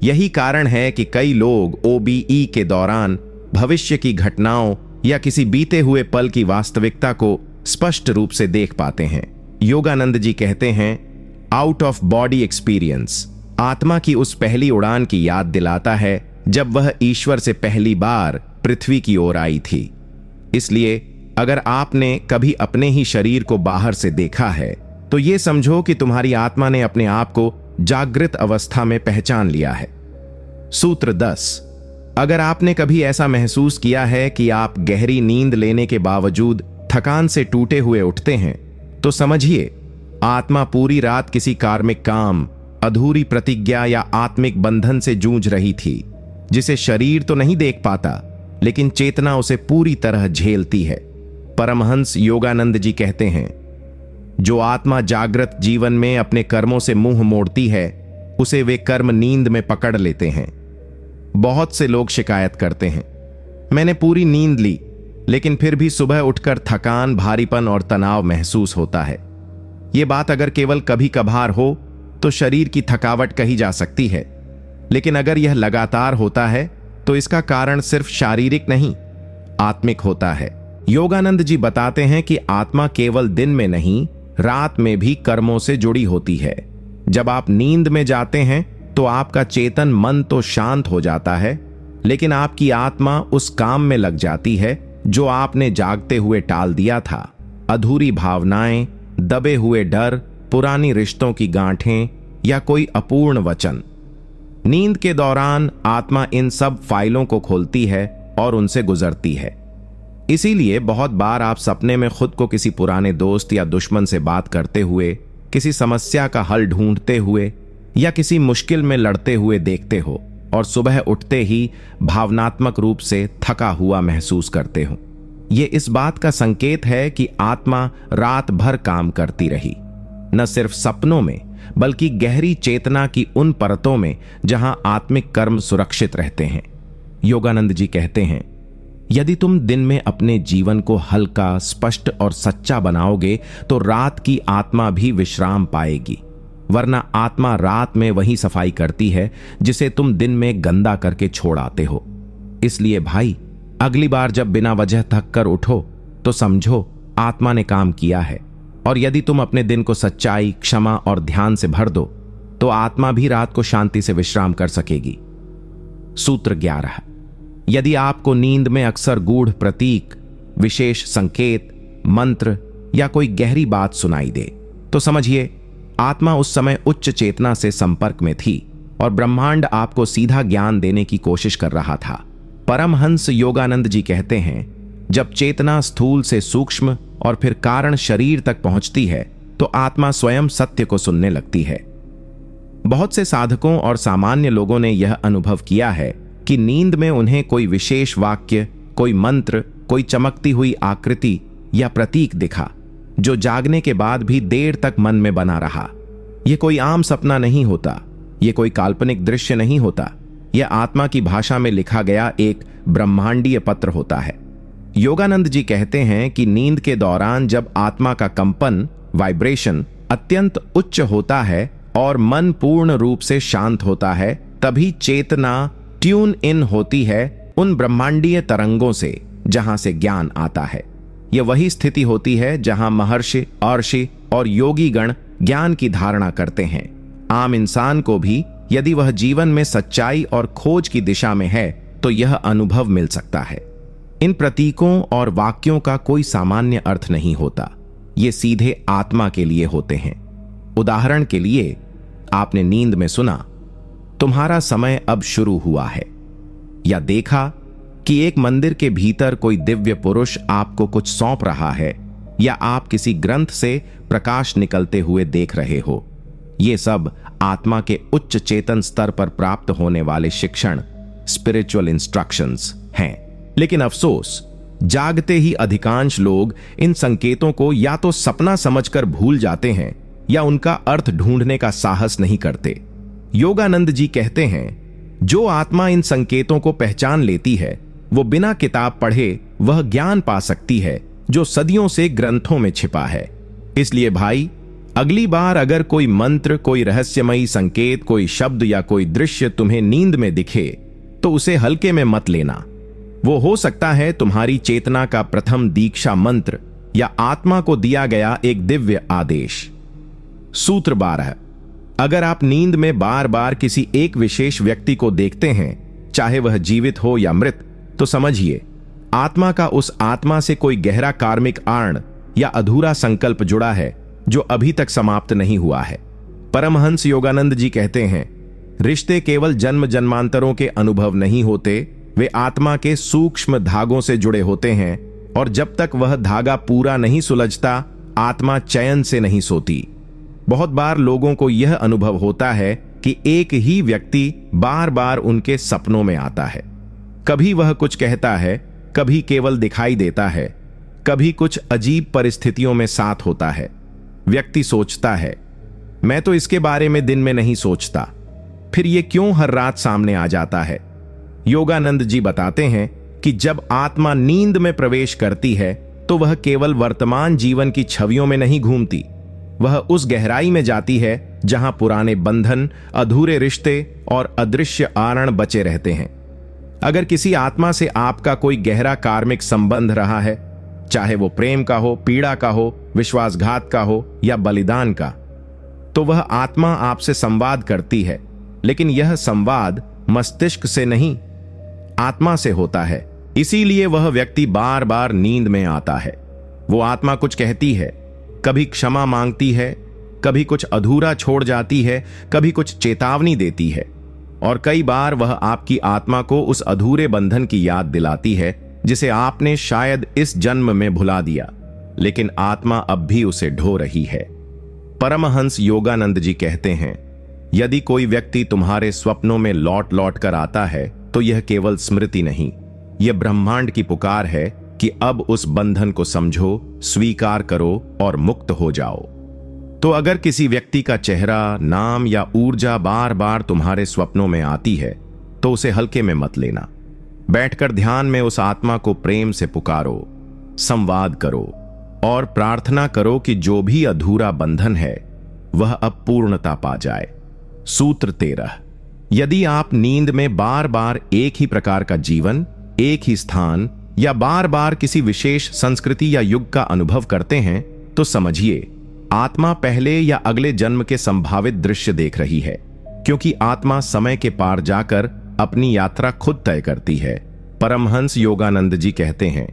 यही कारण है कि कई लोग ओबीई के दौरान भविष्य की घटनाओं या किसी बीते हुए पल की वास्तविकता को स्पष्ट रूप से देख पाते हैं। योगानंद जी कहते हैं, आउट ऑफ बॉडी एक्सपीरियंस आत्मा की उस पहली उड़ान की याद दिलाता है जब वह ईश्वर से पहली बार पृथ्वी की ओर आई थी। इसलिए अगर आपने कभी अपने ही शरीर को बाहर से देखा है तो यह समझो कि तुम्हारी आत्मा ने अपने आप को जागृत अवस्था में पहचान लिया है। सूत्र 10। अगर आपने कभी ऐसा महसूस किया है कि आप गहरी नींद लेने के बावजूद थकान से टूटे हुए उठते हैं, तो समझिए आत्मा पूरी रात किसी कार्मिक काम, अधूरी प्रतिज्ञा या आत्मिक बंधन से जूझ रही थी, जिसे शरीर तो नहीं देख पाता लेकिन चेतना उसे पूरी तरह झेलती है। परमहंस योगानंद जी कहते हैं, जो आत्मा जागृत जीवन में अपने कर्मों से मुंह मोड़ती है उसे वे कर्म नींद में पकड़ लेते हैं। बहुत से लोग शिकायत करते हैं, मैंने पूरी नींद ली लेकिन फिर भी सुबह उठकर थकान, भारीपन और तनाव महसूस होता है। यह बात अगर केवल कभी कभार हो तो शरीर की थकावट कही जा सकती है, लेकिन अगर यह लगातार होता है तो इसका कारण सिर्फ शारीरिक नहीं, आत्मिक होता है। योगानंद जी बताते हैं कि आत्मा केवल दिन में नहीं, रात में भी कर्मों से जुड़ी होती है। जब आप नींद में जाते हैं तो आपका चेतन मन तो शांत हो जाता है, लेकिन आपकी आत्मा उस काम में लग जाती है जो आपने जागते हुए टाल दिया था। अधूरी भावनाएं, दबे हुए डर, पुरानी रिश्तों की गांठें या कोई अपूर्ण वचन। नींद के दौरान आत्मा इन सब फाइलों को खोलती है और उनसे गुजरती है। इसीलिए बहुत बार आप सपने में खुद को किसी पुराने दोस्त या दुश्मन से बात करते हुए, किसी समस्या का हल ढूंढते हुए या किसी मुश्किल में लड़ते हुए देखते हो और सुबह उठते ही भावनात्मक रूप से थका हुआ महसूस करते हो। ये इस बात का संकेत है कि आत्मा रात भर काम करती रही, न सिर्फ सपनों में बल्कि गहरी चेतना की उन परतों में जहां आत्मिक कर्म सुरक्षित रहते हैं। योगानंद जी कहते हैं, यदि तुम दिन में अपने जीवन को हल्का, स्पष्ट और सच्चा बनाओगे तो रात की आत्मा भी विश्राम पाएगी, वरना आत्मा रात में वही सफाई करती है जिसे तुम दिन में गंदा करके छोड़ आते हो। इसलिए भाई, अगली बार जब बिना वजह थक कर उठो तो समझो आत्मा ने काम किया है, और यदि तुम अपने दिन को सच्चाई, क्षमा और ध्यान से भर दो तो आत्मा भी रात को शांति से विश्राम कर सकेगी। सूत्र 11। यदि आपको नींद में अक्सर गूढ़ प्रतीक, विशेष संकेत, मंत्र या कोई गहरी बात सुनाई दे तो समझिए आत्मा उस समय उच्च चेतना से संपर्क में थी और ब्रह्मांड आपको सीधा ज्ञान देने की कोशिश कर रहा था। परमहंस योगानंद जी कहते हैं, जब चेतना स्थूल से सूक्ष्म और फिर कारण शरीर तक पहुंचती है तो आत्मा स्वयं सत्य को सुनने लगती है। बहुत से साधकों और सामान्य लोगों ने यह अनुभव किया है कि नींद में उन्हें कोई विशेष वाक्य, कोई मंत्र, कोई चमकती हुई आकृति या प्रतीक दिखा जो जागने के बाद भी देर तक मन में बना रहा। यह कोई आम सपना नहीं होता, यह कोई काल्पनिक दृश्य नहीं होता, यह आत्मा की भाषा में लिखा गया एक ब्रह्मांडीय पत्र होता है। योगानंद जी कहते हैं कि नींद के दौरान जब आत्मा का कंपन, वाइब्रेशन अत्यंत उच्च होता है और मन पूर्ण रूप से शांत होता है, तभी चेतना ट्यून इन होती है उन ब्रह्मांडीय तरंगों से जहां से ज्ञान आता है। यह वही स्थिति होती है जहां महर्षि, अर्षि और योगी गण ज्ञान की धारणा करते हैं। आम इंसान को भी यदि वह जीवन में सच्चाई और खोज की दिशा में है तो यह अनुभव मिल सकता है। इन प्रतीकों और वाक्यों का कोई सामान्य अर्थ नहीं होता, ये सीधे आत्मा के लिए होते हैं। उदाहरण के लिए, आपने नींद में सुना, तुम्हारा समय अब शुरू हुआ है, या देखा कि एक मंदिर के भीतर कोई दिव्य पुरुष आपको कुछ सौंप रहा है, या आप किसी ग्रंथ से प्रकाश निकलते हुए देख रहे हो। ये सब आत्मा के उच्च चेतन स्तर पर प्राप्त होने वाले शिक्षण, स्पिरिचुअल इंस्ट्रक्शंस हैं। लेकिन अफसोस, जागते ही अधिकांश लोग इन संकेतों को या तो सपना समझकर भूल जाते हैं या उनका अर्थ ढूंढने का साहस नहीं करते। योगानंद जी कहते हैं, जो आत्मा इन संकेतों को पहचान लेती है वो बिना किताब पढ़े वह ज्ञान पा सकती है जो सदियों से ग्रंथों में छिपा है। इसलिए भाई, अगली बार अगर कोई मंत्र, कोई रहस्यमयी संकेत, कोई शब्द या कोई दृश्य तुम्हें नींद में दिखे तो उसे हल्के में मत लेना। वो हो सकता है तुम्हारी चेतना का प्रथम दीक्षा मंत्र या आत्मा को दिया गया एक दिव्य आदेश। सूत्र 12। अगर आप नींद में बार बार किसी एक विशेष व्यक्ति को देखते हैं, चाहे वह जीवित हो या मृत, तो समझिए आत्मा का उस आत्मा से कोई गहरा कार्मिक आर्ण या अधूरा संकल्प जुड़ा है जो अभी तक समाप्त नहीं हुआ है। परमहंस योगानंद जी कहते हैं, रिश्ते केवल जन्म जन्मांतरों के अनुभव नहीं होते, वे आत्मा के सूक्ष्म धागों से जुड़े होते हैं, और जब तक वह धागा पूरा नहीं सुलझता, आत्मा चैन से नहीं सोती। बहुत बार लोगों को यह अनुभव होता है कि एक ही व्यक्ति बार बार उनके सपनों में आता है। कभी वह कुछ कहता है, कभी केवल दिखाई देता है, कभी कुछ अजीब परिस्थितियों में साथ होता है। व्यक्ति सोचता है, मैं तो इसके बारे में दिन में नहीं सोचता, फिर ये क्यों हर रात सामने आ जाता है। योगानंद जी बताते हैं कि जब आत्मा नींद में प्रवेश करती है तो वह केवल वर्तमान जीवन की छवियों में नहीं घूमती, वह उस गहराई में जाती है जहां पुराने बंधन, अधूरे रिश्ते और अदृश्य आरण बचे रहते हैं। अगर किसी आत्मा से आपका कोई गहरा कार्मिक संबंध रहा है, चाहे वो प्रेम का हो, पीड़ा का हो, विश्वासघात का हो या बलिदान का, तो वह आत्मा आपसे संवाद करती है, लेकिन यह संवाद मस्तिष्क से नहीं, आत्मा से होता है। इसीलिए वह व्यक्ति बार बार नींद में आता है। वो आत्मा कुछ कहती है, कभी क्षमा मांगती है, कभी कुछ अधूरा छोड़ जाती है, कभी कुछ चेतावनी देती है, और कई बार वह आपकी आत्मा को उस अधूरे बंधन की याद दिलाती है जिसे आपने शायद इस जन्म में भुला दिया, लेकिन आत्मा अब भी उसे ढो रही है। परमहंस योगानंद जी कहते हैं, यदि कोई व्यक्ति तुम्हारे स्वप्नों में लौट लौट कर आता है तो यह केवल स्मृति नहीं, यह ब्रह्मांड की पुकार है कि अब उस बंधन को समझो, स्वीकार करो और मुक्त हो जाओ। तो अगर किसी व्यक्ति का चेहरा, नाम या ऊर्जा बार बार तुम्हारे स्वप्नों में आती है तो उसे हल्के में मत लेना। बैठकर ध्यान में उस आत्मा को प्रेम से पुकारो, संवाद करो और प्रार्थना करो कि जो भी अधूरा बंधन है वह अब पूर्णता पा जाए। सूत्र 13। यदि आप नींद में बार बार एक ही प्रकार का जीवन, एक ही स्थान या बार बार किसी विशेष संस्कृति या युग का अनुभव करते हैं तो समझिए आत्मा पहले या अगले जन्म के संभावित दृश्य देख रही है, क्योंकि आत्मा समय के पार जाकर अपनी यात्रा खुद तय करती है। परमहंस योगानंद जी कहते हैं,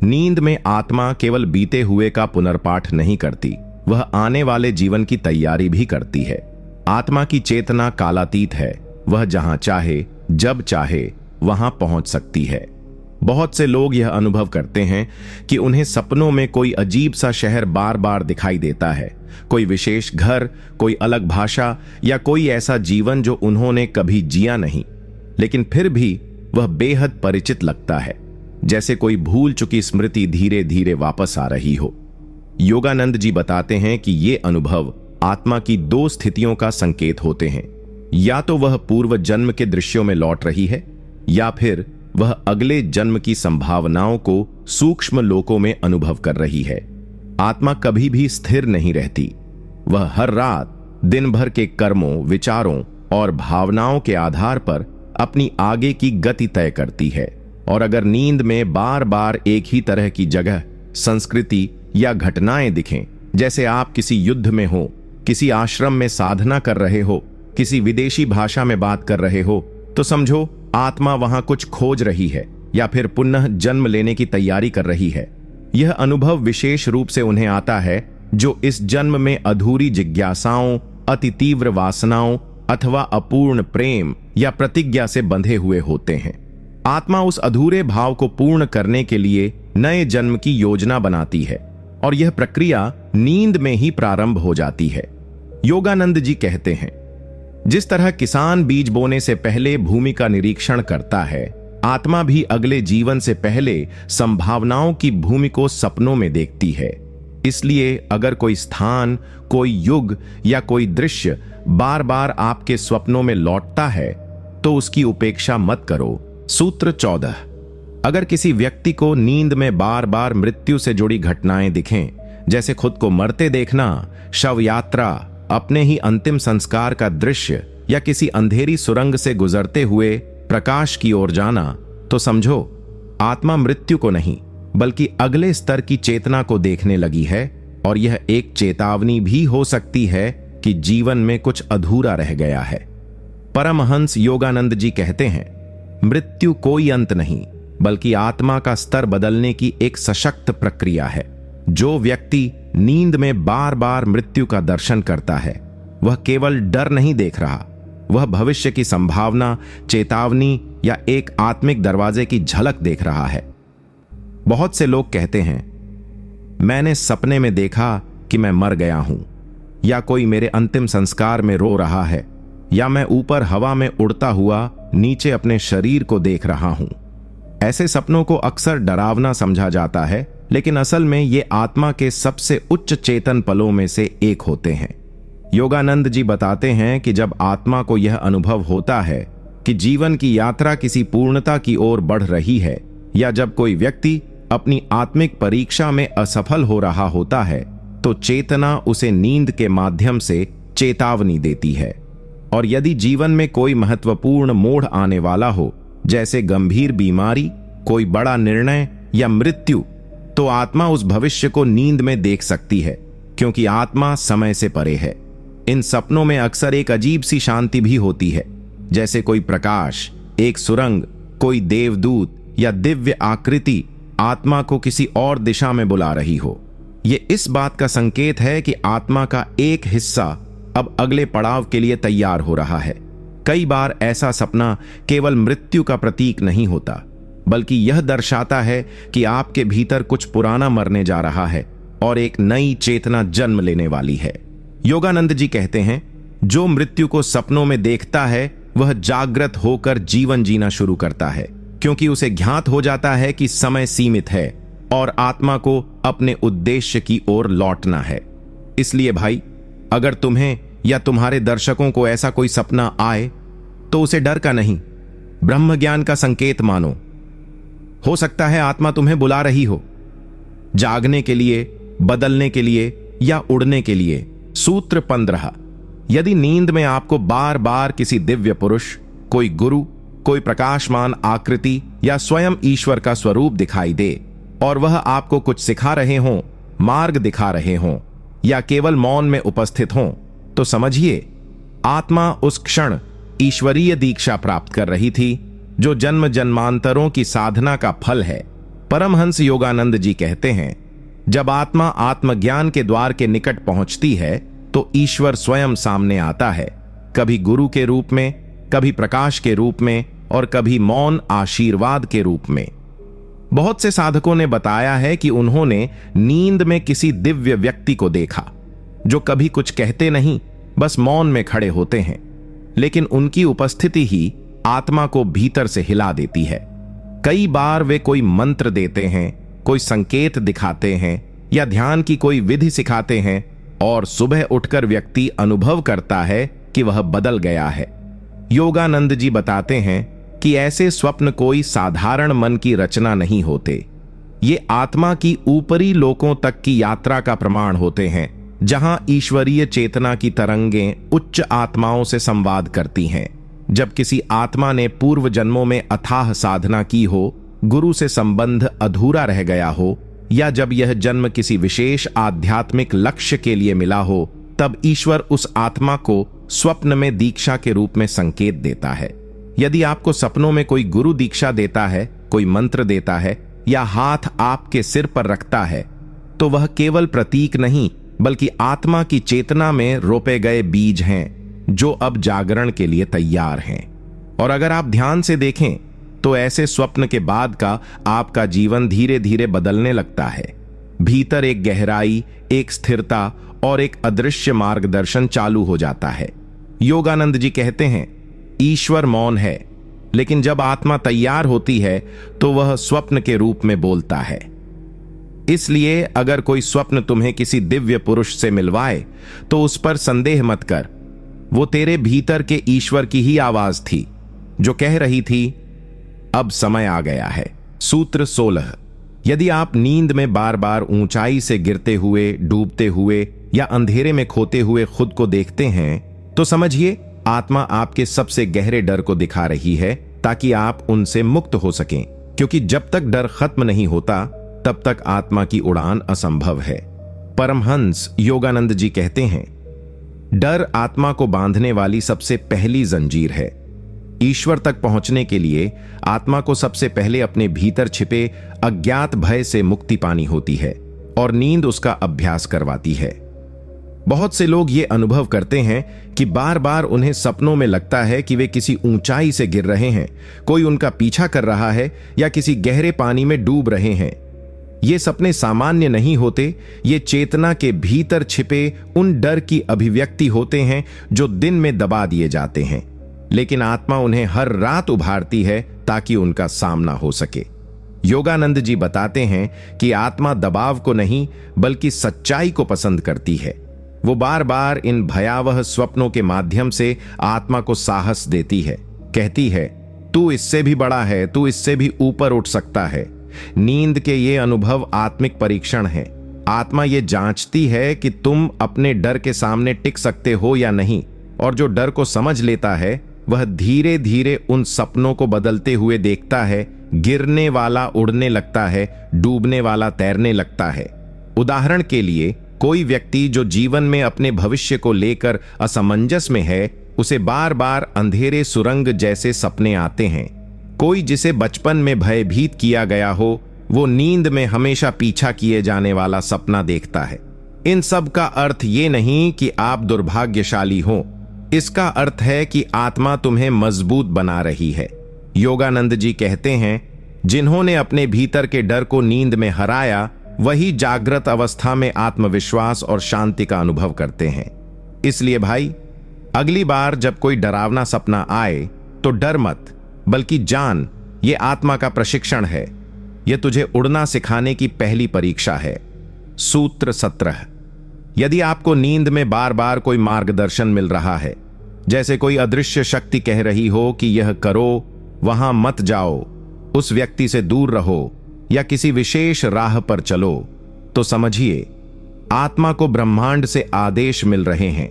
नींद में आत्मा केवल बीते हुए का पुनर्पाठ नहीं करती, वह आने वाले जीवन की तैयारी भी करती है। आत्मा की चेतना कालातीत है, वह जहां चाहे, जब चाहे वहां पहुंच सकती है। बहुत से लोग यह अनुभव करते हैं कि उन्हें सपनों में कोई अजीब सा शहर बार बार दिखाई देता है, कोई विशेष घर, कोई अलग भाषा या कोई ऐसा जीवन जो उन्होंने कभी जिया नहीं, लेकिन फिर भी वह बेहद परिचित लगता है, जैसे कोई भूल चुकी स्मृति धीरे धीरे वापस आ रही हो। योगानंद जी बताते हैं कि ये अनुभव आत्मा की दो स्थितियों का संकेत होते हैं, या तो वह पूर्व जन्म के दृश्यों में लौट रही है या फिर वह अगले जन्म की संभावनाओं को सूक्ष्म लोकों में अनुभव कर रही है। आत्मा कभी भी स्थिर नहीं रहती, वह हर रात दिन भर के कर्मों, विचारों और भावनाओं के आधार पर अपनी आगे की गति तय करती है। और अगर नींद में बार बार एक ही तरह की जगह, संस्कृति या घटनाएं दिखें, जैसे आप किसी युद्ध में हो, किसी आश्रम में साधना कर रहे हो, किसी विदेशी भाषा में बात कर रहे हो, तो समझो आत्मा वहां कुछ खोज रही है या फिर पुनः जन्म लेने की तैयारी कर रही है। यह अनुभव विशेष रूप से उन्हें आता है जो इस जन्म में अधूरी जिज्ञासाओं, अति तीव्र वासनाओं अथवा अपूर्ण प्रेम या प्रतिज्ञा से बंधे हुए होते हैं। आत्मा उस अधूरे भाव को पूर्ण करने के लिए नए जन्म की योजना बनाती है और यह प्रक्रिया नींद में ही प्रारंभ हो जाती है। योगानंद जी कहते हैं, जिस तरह किसान बीज बोने से पहले भूमि का निरीक्षण करता है, आत्मा भी अगले जीवन से पहले संभावनाओं की भूमि को सपनों में देखती है। इसलिए अगर कोई स्थान, कोई युग या कोई दृश्य बार बार आपके स्वप्नों में लौटता है तो उसकी उपेक्षा मत करो। सूत्र 14। अगर किसी व्यक्ति को नींद में बार बार मृत्यु से जुड़ी घटनाएं दिखें, जैसे खुद को मरते देखना, शव यात्रा, अपने ही अंतिम संस्कार का दृश्य या किसी अंधेरी सुरंग से गुजरते हुए प्रकाश की ओर जाना, तो समझो आत्मा मृत्यु को नहीं बल्कि अगले स्तर की चेतना को देखने लगी है। और यह एक चेतावनी भी हो सकती है कि जीवन में कुछ अधूरा रह गया है। परमहंस योगानंद जी कहते हैं, मृत्यु कोई अंत नहीं बल्कि आत्मा का स्तर बदलने की एक सशक्त प्रक्रिया है। जो व्यक्ति नींद में बार बार मृत्यु का दर्शन करता है, वह केवल डर नहीं देख रहा, वह भविष्य की संभावना, चेतावनी या एक आत्मिक दरवाजे की झलक देख रहा है। बहुत से लोग कहते हैं, मैंने सपने में देखा कि मैं मर गया हूं, या कोई मेरे अंतिम संस्कार में रो रहा है, या मैं ऊपर हवा में उड़ता हुआ नीचे अपने शरीर को देख रहा हूं। ऐसे सपनों को अक्सर डरावना समझा जाता है, लेकिन असल में ये आत्मा के सबसे उच्च चेतन पलों में से एक होते हैं। योगानंद जी बताते हैं कि जब आत्मा को यह अनुभव होता है कि जीवन की यात्रा किसी पूर्णता की ओर बढ़ रही है, या जब कोई व्यक्ति अपनी आत्मिक परीक्षा में असफल हो रहा होता है, तो चेतना उसे नींद के माध्यम से चेतावनी देती है। और यदि जीवन में कोई महत्वपूर्ण मोड़ आने वाला हो, जैसे गंभीर बीमारी, कोई बड़ा निर्णय या मृत्यु, तो आत्मा उस भविष्य को नींद में देख सकती है, क्योंकि आत्मा समय से परे है। इन सपनों में अक्सर एक अजीब सी शांति भी होती है, जैसे कोई प्रकाश, एक सुरंग, कोई देवदूत या दिव्य आकृति आत्मा को किसी और दिशा में बुला रही हो। यह इस बात का संकेत है कि आत्मा का एक हिस्सा अब अगले पड़ाव के लिए तैयार हो रहा है। कई बार ऐसा सपना केवल मृत्यु का प्रतीक नहीं होता, बल्कि यह दर्शाता है कि आपके भीतर कुछ पुराना मरने जा रहा है और एक नई चेतना जन्म लेने वाली है। योगानंद जी कहते हैं, जो मृत्यु को सपनों में देखता है वह जागृत होकर जीवन जीना शुरू करता है, क्योंकि उसे ज्ञात हो जाता है कि समय सीमित है और आत्मा को अपने उद्देश्य की ओर लौटना है। इसलिए भाई, अगर तुम्हें या तुम्हारे दर्शकों को ऐसा कोई सपना आए तो उसे डर का नहीं, ब्रह्म ज्ञान का संकेत मानो। हो सकता है आत्मा तुम्हें बुला रही हो, जागने के लिए, बदलने के लिए या उड़ने के लिए। सूत्र 15। यदि नींद में आपको बार बार किसी दिव्य पुरुष, कोई गुरु, कोई प्रकाशमान आकृति या स्वयं ईश्वर का स्वरूप दिखाई दे और वह आपको कुछ सिखा रहे हों, मार्ग दिखा रहे हों या केवल मौन में उपस्थित हों, तो समझिए आत्मा उस क्षण ईश्वरीय दीक्षा प्राप्त कर रही थी, जो जन्म जन्मांतरों की साधना का फल है। परमहंस योगानंद जी कहते हैं, जब आत्मा आत्मज्ञान के द्वार के निकट पहुंचती है तो ईश्वर स्वयं सामने आता है, कभी गुरु के रूप में, कभी प्रकाश के रूप में और कभी मौन आशीर्वाद के रूप में। बहुत से साधकों ने बताया है कि उन्होंने नींद में किसी दिव्य व्यक्ति को देखा, जो कभी कुछ कहते नहीं, बस मौन में खड़े होते हैं, लेकिन उनकी उपस्थिति ही आत्मा को भीतर से हिला देती है। कई बार वे कोई मंत्र देते हैं, कोई संकेत दिखाते हैं या ध्यान की कोई विधि सिखाते हैं और सुबह उठकर व्यक्ति अनुभव करता है कि वह बदल गया है। योगानंद जी बताते हैं कि ऐसे स्वप्न कोई साधारण मन की रचना नहीं होते, ये आत्मा की ऊपरी लोकों तक की यात्रा का प्रमाण होते हैं, जहां ईश्वरीय चेतना की तरंगें उच्च आत्माओं से संवाद करती हैं। जब किसी आत्मा ने पूर्व जन्मों में अथाह साधना की हो, गुरु से संबंध अधूरा रह गया हो या जब यह जन्म किसी विशेष आध्यात्मिक लक्ष्य के लिए मिला हो, तब ईश्वर उस आत्मा को स्वप्न में दीक्षा के रूप में संकेत देता है। यदि आपको सपनों में कोई गुरु दीक्षा देता है, कोई मंत्र देता है या हाथ आपके सिर पर रखता है, तो वह केवल प्रतीक नहीं बल्कि आत्मा की चेतना में रोपे गए बीज हैं, जो अब जागरण के लिए तैयार हैं। और अगर आप ध्यान से देखें तो ऐसे स्वप्न के बाद का आपका जीवन धीरे धीरे बदलने लगता है। भीतर एक गहराई, एक स्थिरता और एक अदृश्य मार्गदर्शन चालू हो जाता है। योगानंद जी कहते हैं, ईश्वर मौन है, लेकिन जब आत्मा तैयार होती है तो वह स्वप्न के रूप में बोलता है। इसलिए अगर कोई स्वप्न तुम्हें किसी दिव्य पुरुष से मिलवाए तो उस पर संदेह मत कर, वो तेरे भीतर के ईश्वर की ही आवाज थी, जो कह रही थी, अब समय आ गया है। सूत्र 16। यदि आप नींद में बार बार ऊंचाई से गिरते हुए, डूबते हुए या अंधेरे में खोते हुए खुद को देखते हैं, तो समझिए आत्मा आपके सबसे गहरे डर को दिखा रही है, ताकि आप उनसे मुक्त हो सकें, क्योंकि जब तक डर खत्म नहीं होता तब तक आत्मा की उड़ान असंभव है। परमहंस योगानंद जी कहते हैं, डर आत्मा को बांधने वाली सबसे पहली जंजीर है। ईश्वर तक पहुंचने के लिए आत्मा को सबसे पहले अपने भीतर छिपे अज्ञात भय से मुक्ति पानी होती है और नींद उसका अभ्यास करवाती है। बहुत से लोग ये अनुभव करते हैं कि बार बार उन्हें सपनों में लगता है कि वे किसी ऊंचाई से गिर रहे हैं, कोई उनका पीछा कर रहा है या किसी गहरे पानी में डूब रहे हैं। ये सपने सामान्य नहीं होते, ये चेतना के भीतर छिपे उन डर की अभिव्यक्ति होते हैं जो दिन में दबा दिए जाते हैं, लेकिन आत्मा उन्हें हर रात उभारती है ताकि उनका सामना हो सके। योगानंद जी बताते हैं कि आत्मा दबाव को नहीं बल्कि सच्चाई को पसंद करती है। वो बार बार इन भयावह स्वप्नों के माध्यम से आत्मा को साहस देती है, कहती है, तू इससे भी बड़ा है, तू इससे भी ऊपर उठ सकता है। नींद के ये अनुभव आत्मिक परीक्षण है। आत्मा ये जांचती है कि तुम अपने डर के सामने टिक सकते हो या नहीं, और जो डर को समझ लेता है वह धीरे धीरे उन सपनों को बदलते हुए देखता है। गिरने वाला उड़ने लगता है, डूबने वाला तैरने लगता है। उदाहरण के लिए, कोई व्यक्ति जो जीवन में अपने भविष्य को लेकर असमंजस में है, उसे बार बार अंधेरे सुरंग जैसे सपने आते हैं। कोई जिसे बचपन में भयभीत किया गया हो, वो नींद में हमेशा पीछा किए जाने वाला सपना देखता है। इन सब का अर्थ ये नहीं कि आप दुर्भाग्यशाली हो, इसका अर्थ है कि आत्मा तुम्हें मजबूत बना रही है। योगानंद जी कहते हैं, जिन्होंने अपने भीतर के डर को नींद में हराया वही जागृत अवस्था में आत्मविश्वास और शांति का अनुभव करते हैं। इसलिए भाई, अगली बार जब कोई डरावना सपना आए तो डर मत, बल्कि जान ये आत्मा का प्रशिक्षण है। यह तुझे उड़ना सिखाने की पहली परीक्षा है। सूत्र 17। यदि आपको नींद में बार बार कोई मार्गदर्शन मिल रहा है, जैसे कोई अदृश्य शक्ति कह रही हो कि यह करो, वहां मत जाओ, उस व्यक्ति से दूर रहो या किसी विशेष राह पर चलो, तो समझिए आत्मा को ब्रह्मांड से आदेश मिल रहे हैं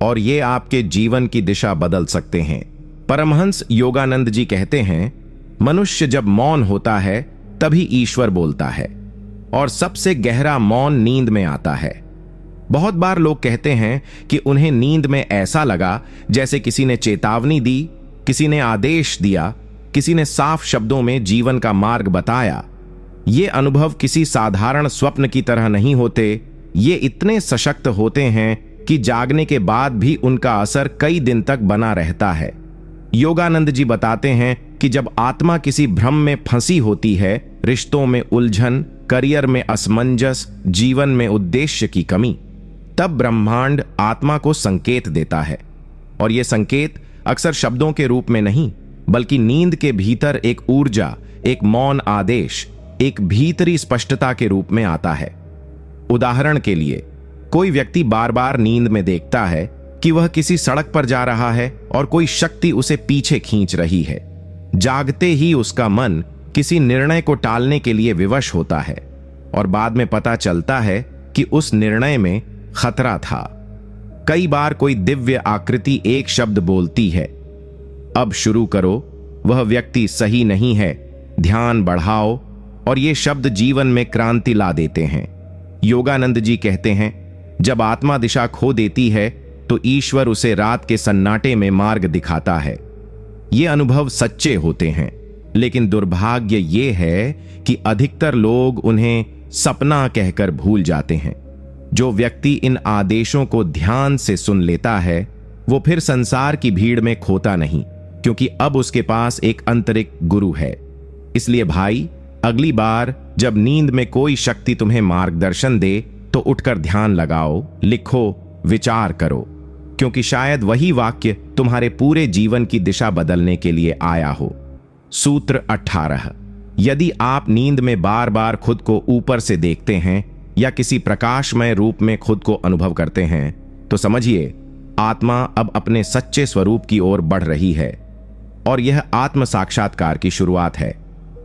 और ये आपके जीवन की दिशा बदल सकते हैं। परमहंस योगानंद जी कहते हैं, मनुष्य जब मौन होता है तभी ईश्वर बोलता है और सबसे गहरा मौन नींद में आता है। बहुत बार लोग कहते हैं कि उन्हें नींद में ऐसा लगा जैसे किसी ने चेतावनी दी, किसी ने आदेश दिया, किसी ने साफ शब्दों में जीवन का मार्ग बताया। ये अनुभव किसी साधारण स्वप्न की तरह नहीं होते। ये इतने सशक्त होते हैं कि जागने के बाद भी उनका असर कई दिन तक बना रहता है। योगानंद जी बताते हैं कि जब आत्मा किसी भ्रम में फंसी होती है, रिश्तों में उलझन, करियर में असमंजस, जीवन में उद्देश्य की कमी, तब ब्रह्मांड आत्मा को संकेत देता है। और यह संकेत अक्सर शब्दों के रूप में नहीं, बल्कि नींद के भीतर एक ऊर्जा, एक मौन आदेश, एक भीतरी स्पष्टता के रूप में आता है। उदाहरण के लिए, कोई व्यक्ति बार बार नींद में देखता है कि वह किसी सड़क पर जा रहा है और कोई शक्ति उसे पीछे खींच रही है। जागते ही उसका मन किसी निर्णय को टालने के लिए विवश होता है और बाद में पता चलता है कि उस निर्णय में खतरा था। कई बार कोई दिव्य आकृति एक शब्द बोलती है, अब शुरू करो, वह व्यक्ति सही नहीं है, ध्यान बढ़ाओ, और ये शब्द जीवन में क्रांति ला देते हैं। योगानंद जी कहते हैं, जब आत्मा दिशा खो देती है तो ईश्वर उसे रात के सन्नाटे में मार्ग दिखाता है। ये अनुभव सच्चे होते हैं, लेकिन दुर्भाग्य ये है कि अधिकतर लोग उन्हें सपना कहकर भूल जाते हैं। जो व्यक्ति इन आदेशों को ध्यान से सुन लेता है वो फिर संसार की भीड़ में खोता नहीं, क्योंकि अब उसके पास एक आंतरिक गुरु है। इसलिए भाई, अगली बार जब नींद में कोई शक्ति तुम्हें मार्गदर्शन दे तो उठकर ध्यान लगाओ, लिखो, विचार करो, क्योंकि शायद वही वाक्य तुम्हारे पूरे जीवन की दिशा बदलने के लिए आया हो। सूत्र 18। यदि आप नींद में बार बार खुद को ऊपर से देखते हैं या किसी प्रकाशमय रूप में खुद को अनुभव करते हैं, तो समझिए आत्मा अब अपने सच्चे स्वरूप की ओर बढ़ रही है। और यह आत्म साक्षात्कार की शुरुआत है,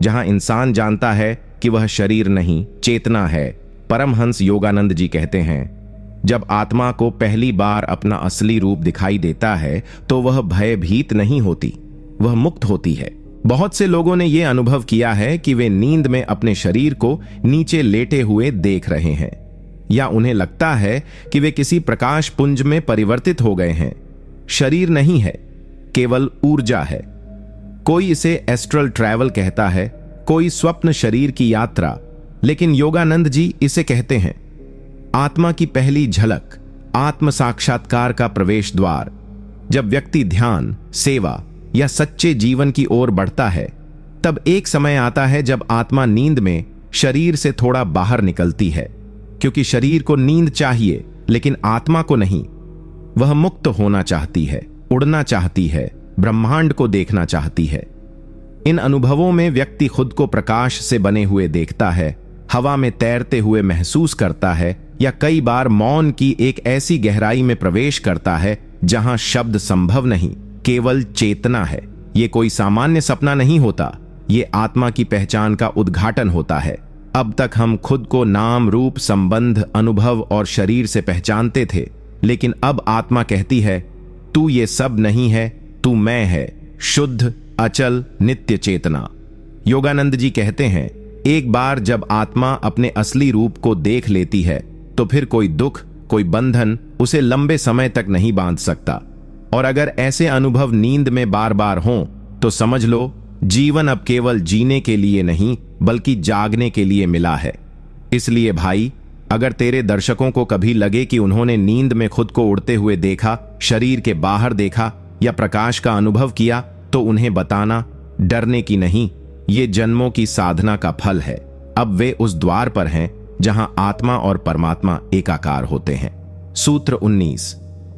जहां इंसान जानता है कि वह शरीर नहीं, चेतना है। परमहंस योगानंद जी कहते हैं, जब आत्मा को पहली बार अपना असली रूप दिखाई देता है तो वह भयभीत नहीं होती, वह मुक्त होती है। बहुत से लोगों ने यह अनुभव किया है कि वे नींद में अपने शरीर को नीचे लेटे हुए देख रहे हैं, या उन्हें लगता है कि वे किसी प्रकाश पुंज में परिवर्तित हो गए हैं। शरीर नहीं है, केवल ऊर्जा है। कोई इसे एस्ट्रल ट्रैवल कहता है, कोई स्वप्न शरीर की यात्रा, लेकिन योगानंद जी इसे कहते हैं आत्मा की पहली झलक, आत्म साक्षात्कार का प्रवेश द्वार। जब व्यक्ति ध्यान, सेवा या सच्चे जीवन की ओर बढ़ता है, तब एक समय आता है जब आत्मा नींद में शरीर से थोड़ा बाहर निकलती है, क्योंकि शरीर को नींद चाहिए लेकिन आत्मा को नहीं। वह मुक्त होना चाहती है, उड़ना चाहती है, ब्रह्मांड को देखना चाहती है। इन अनुभवों में व्यक्ति खुद को प्रकाश से बने हुए देखता है, हवा में तैरते हुए महसूस करता है, या कई बार मौन की एक ऐसी गहराई में प्रवेश करता है जहां शब्द संभव नहीं, केवल चेतना है। ये कोई सामान्य सपना नहीं होता, ये आत्मा की पहचान का उद्घाटन होता है। अब तक हम खुद को नाम, रूप, संबंध, अनुभव और शरीर से पहचानते थे, लेकिन अब आत्मा कहती है, तू ये सब नहीं है, तू मैं है, शुद्ध, अचल, नित्य चेतना। योगानंद जी कहते हैं, एक बार जब आत्मा अपने असली रूप को देख लेती है तो फिर कोई दुख, कोई बंधन उसे लंबे समय तक नहीं बांध सकता। और अगर ऐसे अनुभव नींद में बार बार हों तो समझ लो जीवन अब केवल जीने के लिए नहीं बल्कि जागने के लिए मिला है। इसलिए भाई, अगर तेरे दर्शकों को कभी लगे कि उन्होंने नींद में खुद को उड़ते हुए देखा, शरीर के बाहर देखा या प्रकाश का अनुभव किया, तो उन्हें बताना, डरने की नहीं, ये जन्मों की साधना का फल है। अब वे उस द्वार पर हैं जहां आत्मा और परमात्मा एकाकार होते हैं। सूत्र 19।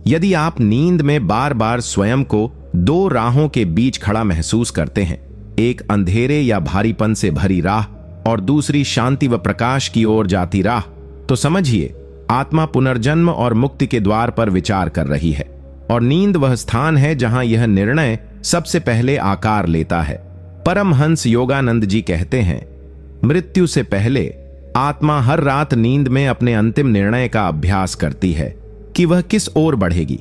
यदि आप नींद में बार बार स्वयं को दो राहों के बीच खड़ा महसूस करते हैं, एक अंधेरे या भारीपन से भरी राह और दूसरी शांति व प्रकाश की ओर जाती राह, तो समझिए आत्मा पुनर्जन्म और मुक्ति के द्वार पर विचार कर रही है। और नींद वह स्थान है जहां यह निर्णय सबसे पहले आकार लेता है। परमहंस योगानंद जी कहते हैं, मृत्यु से पहले आत्मा हर रात नींद में अपने अंतिम निर्णय का अभ्यास करती है कि वह किस ओर बढ़ेगी,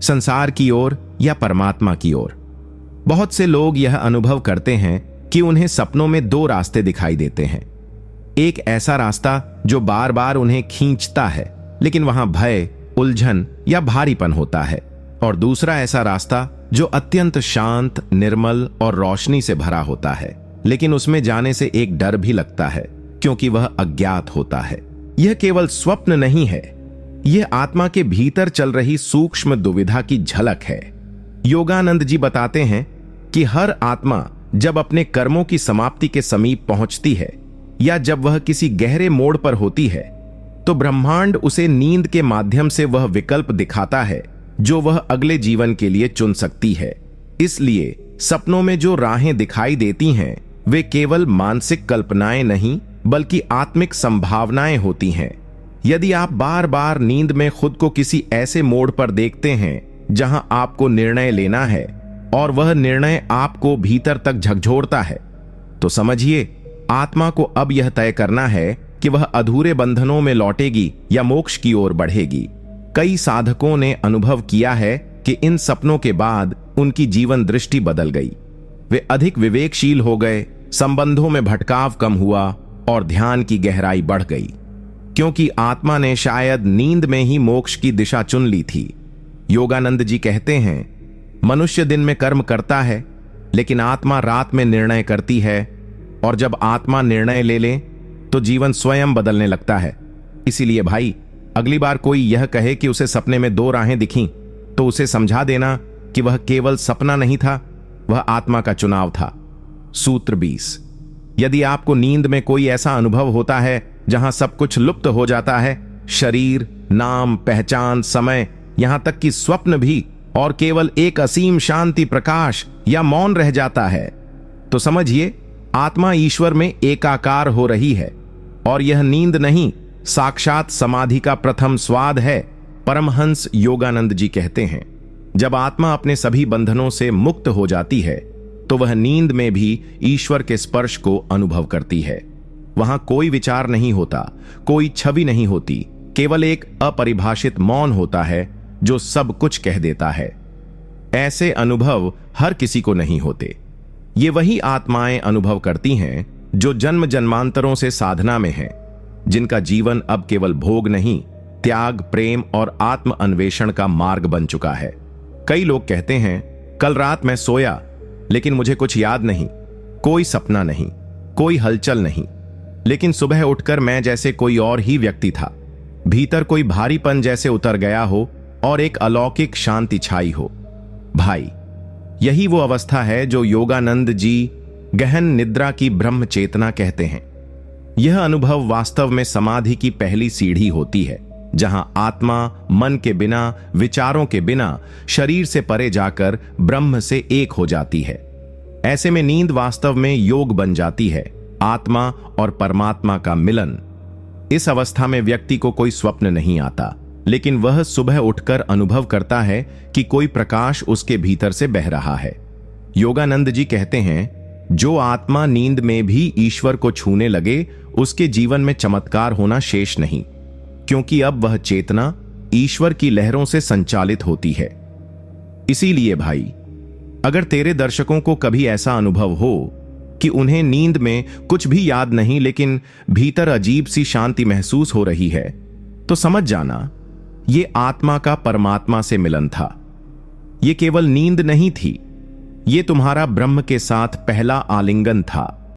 संसार की ओर या परमात्मा की ओर। बहुत से लोग यह अनुभव करते हैं कि उन्हें सपनों में दो रास्ते दिखाई देते हैं। एक ऐसा रास्ता जो बार बार उन्हें खींचता है, लेकिन वहां भय, उलझन या भारीपन होता है, और दूसरा ऐसा रास्ता जो अत्यंत शांत, निर्मल और रोशनी से भरा होता है, लेकिन उसमें जाने से एक डर भी लगता है क्योंकि वह अज्ञात होता है। यह केवल स्वप्न नहीं है, यह आत्मा के भीतर चल रही सूक्ष्म दुविधा की झलक है। योगानंद जी बताते हैं कि हर आत्मा जब अपने कर्मों की समाप्ति के समीप पहुंचती है या जब वह किसी गहरे मोड़ पर होती है, तो ब्रह्मांड उसे नींद के माध्यम से वह विकल्प दिखाता है जो वह अगले जीवन के लिए चुन सकती है। इसलिए सपनों में जो राहें दिखाई देती हैं, वे केवल मानसिक कल्पनाएं नहीं बल्कि आत्मिक संभावनाएं होती हैं। यदि आप बार बार नींद में खुद को किसी ऐसे मोड़ पर देखते हैं जहां आपको निर्णय लेना है और वह निर्णय आपको भीतर तक झकझोरता है, तो समझिए आत्मा को अब यह तय करना है कि वह अधूरे बंधनों में लौटेगी या मोक्ष की ओर बढ़ेगी। कई साधकों ने अनुभव किया है कि इन सपनों के बाद उनकी जीवन दृष्टि बदल गई। वे अधिक विवेकशील हो गए, संबंधों में भटकाव कम हुआ और ध्यान की गहराई बढ़ गई, क्योंकि आत्मा ने शायद नींद में ही मोक्ष की दिशा चुन ली थी। योगानंद जी कहते हैं, मनुष्य दिन में कर्म करता है, लेकिन आत्मा रात में निर्णय करती है, और जब आत्मा निर्णय ले तो जीवन स्वयं बदलने लगता है। इसीलिए भाई, अगली बार कोई यह कहे कि उसे सपने में दो राहें दिखीं, तो उसे समझा देना कि वह केवल सपना नहीं था, वह आत्मा का चुनाव था। सूत्र 20। यदि आपको नींद में कोई ऐसा अनुभव होता है जहां सब कुछ लुप्त हो जाता है, शरीर, नाम, पहचान, समय, यहां तक कि स्वप्न भी, और केवल एक असीम शांति, प्रकाश या मौन रह जाता है, तो समझिए आत्मा ईश्वर में एकाकार हो रही है, और यह नींद नहीं, साक्षात समाधि का प्रथम स्वाद है। परमहंस योगानंद जी कहते हैं, जब आत्मा अपने सभी बंधनों से मुक्त हो जाती है, तो वह नींद में भी ईश्वर के स्पर्श को अनुभव करती है। वहां कोई विचार नहीं होता, कोई छवि नहीं होती, केवल एक अपरिभाषित मौन होता है जो सब कुछ कह देता है। ऐसे अनुभव हर किसी को नहीं होते। ये वही आत्माएं अनुभव करती हैं जो जन्म जन्मांतरों से साधना में हैं, जिनका जीवन अब केवल भोग नहीं, त्याग, प्रेम और आत्म अन्वेषण का मार्ग बन चुका है। कई लोग कहते हैं, कल रात मैं सोया लेकिन मुझे कुछ याद नहीं, कोई सपना नहीं, कोई हलचल नहीं, लेकिन सुबह उठकर मैं जैसे कोई और ही व्यक्ति था। भीतर कोई भारीपन जैसे उतर गया हो और एक अलौकिक शांति छाई हो। भाई, यही वो अवस्था है जो योगानंद जी गहन निद्रा की ब्रह्म चेतना कहते हैं। यह अनुभव वास्तव में समाधि की पहली सीढ़ी होती है, जहां आत्मा मन के बिना, विचारों के बिना, शरीर से परे जाकर ब्रह्म से एक हो जाती है। ऐसे में नींद वास्तव में योग बन जाती है, आत्मा और परमात्मा का मिलन। इस अवस्था में व्यक्ति को कोई स्वप्न नहीं आता, लेकिन वह सुबह उठकर अनुभव करता है कि कोई प्रकाश उसके भीतर से बह रहा है। योगानंद जी कहते हैं, जो आत्मा नींद में भी ईश्वर को छूने लगे, उसके जीवन में चमत्कार होना शेष नहीं, क्योंकि अब वह चेतना ईश्वर की लहरों से संचालित होती है। इसीलिए भाई, अगर तेरे दर्शकों को कभी ऐसा अनुभव हो कि उन्हें नींद में कुछ भी याद नहीं, लेकिन भीतर अजीब सी शांति महसूस हो रही है, तो समझ जाना ये आत्मा का परमात्मा से मिलन था। ये केवल नींद नहीं थी, ये तुम्हारा ब्रह्म के साथ पहला आलिंगन था।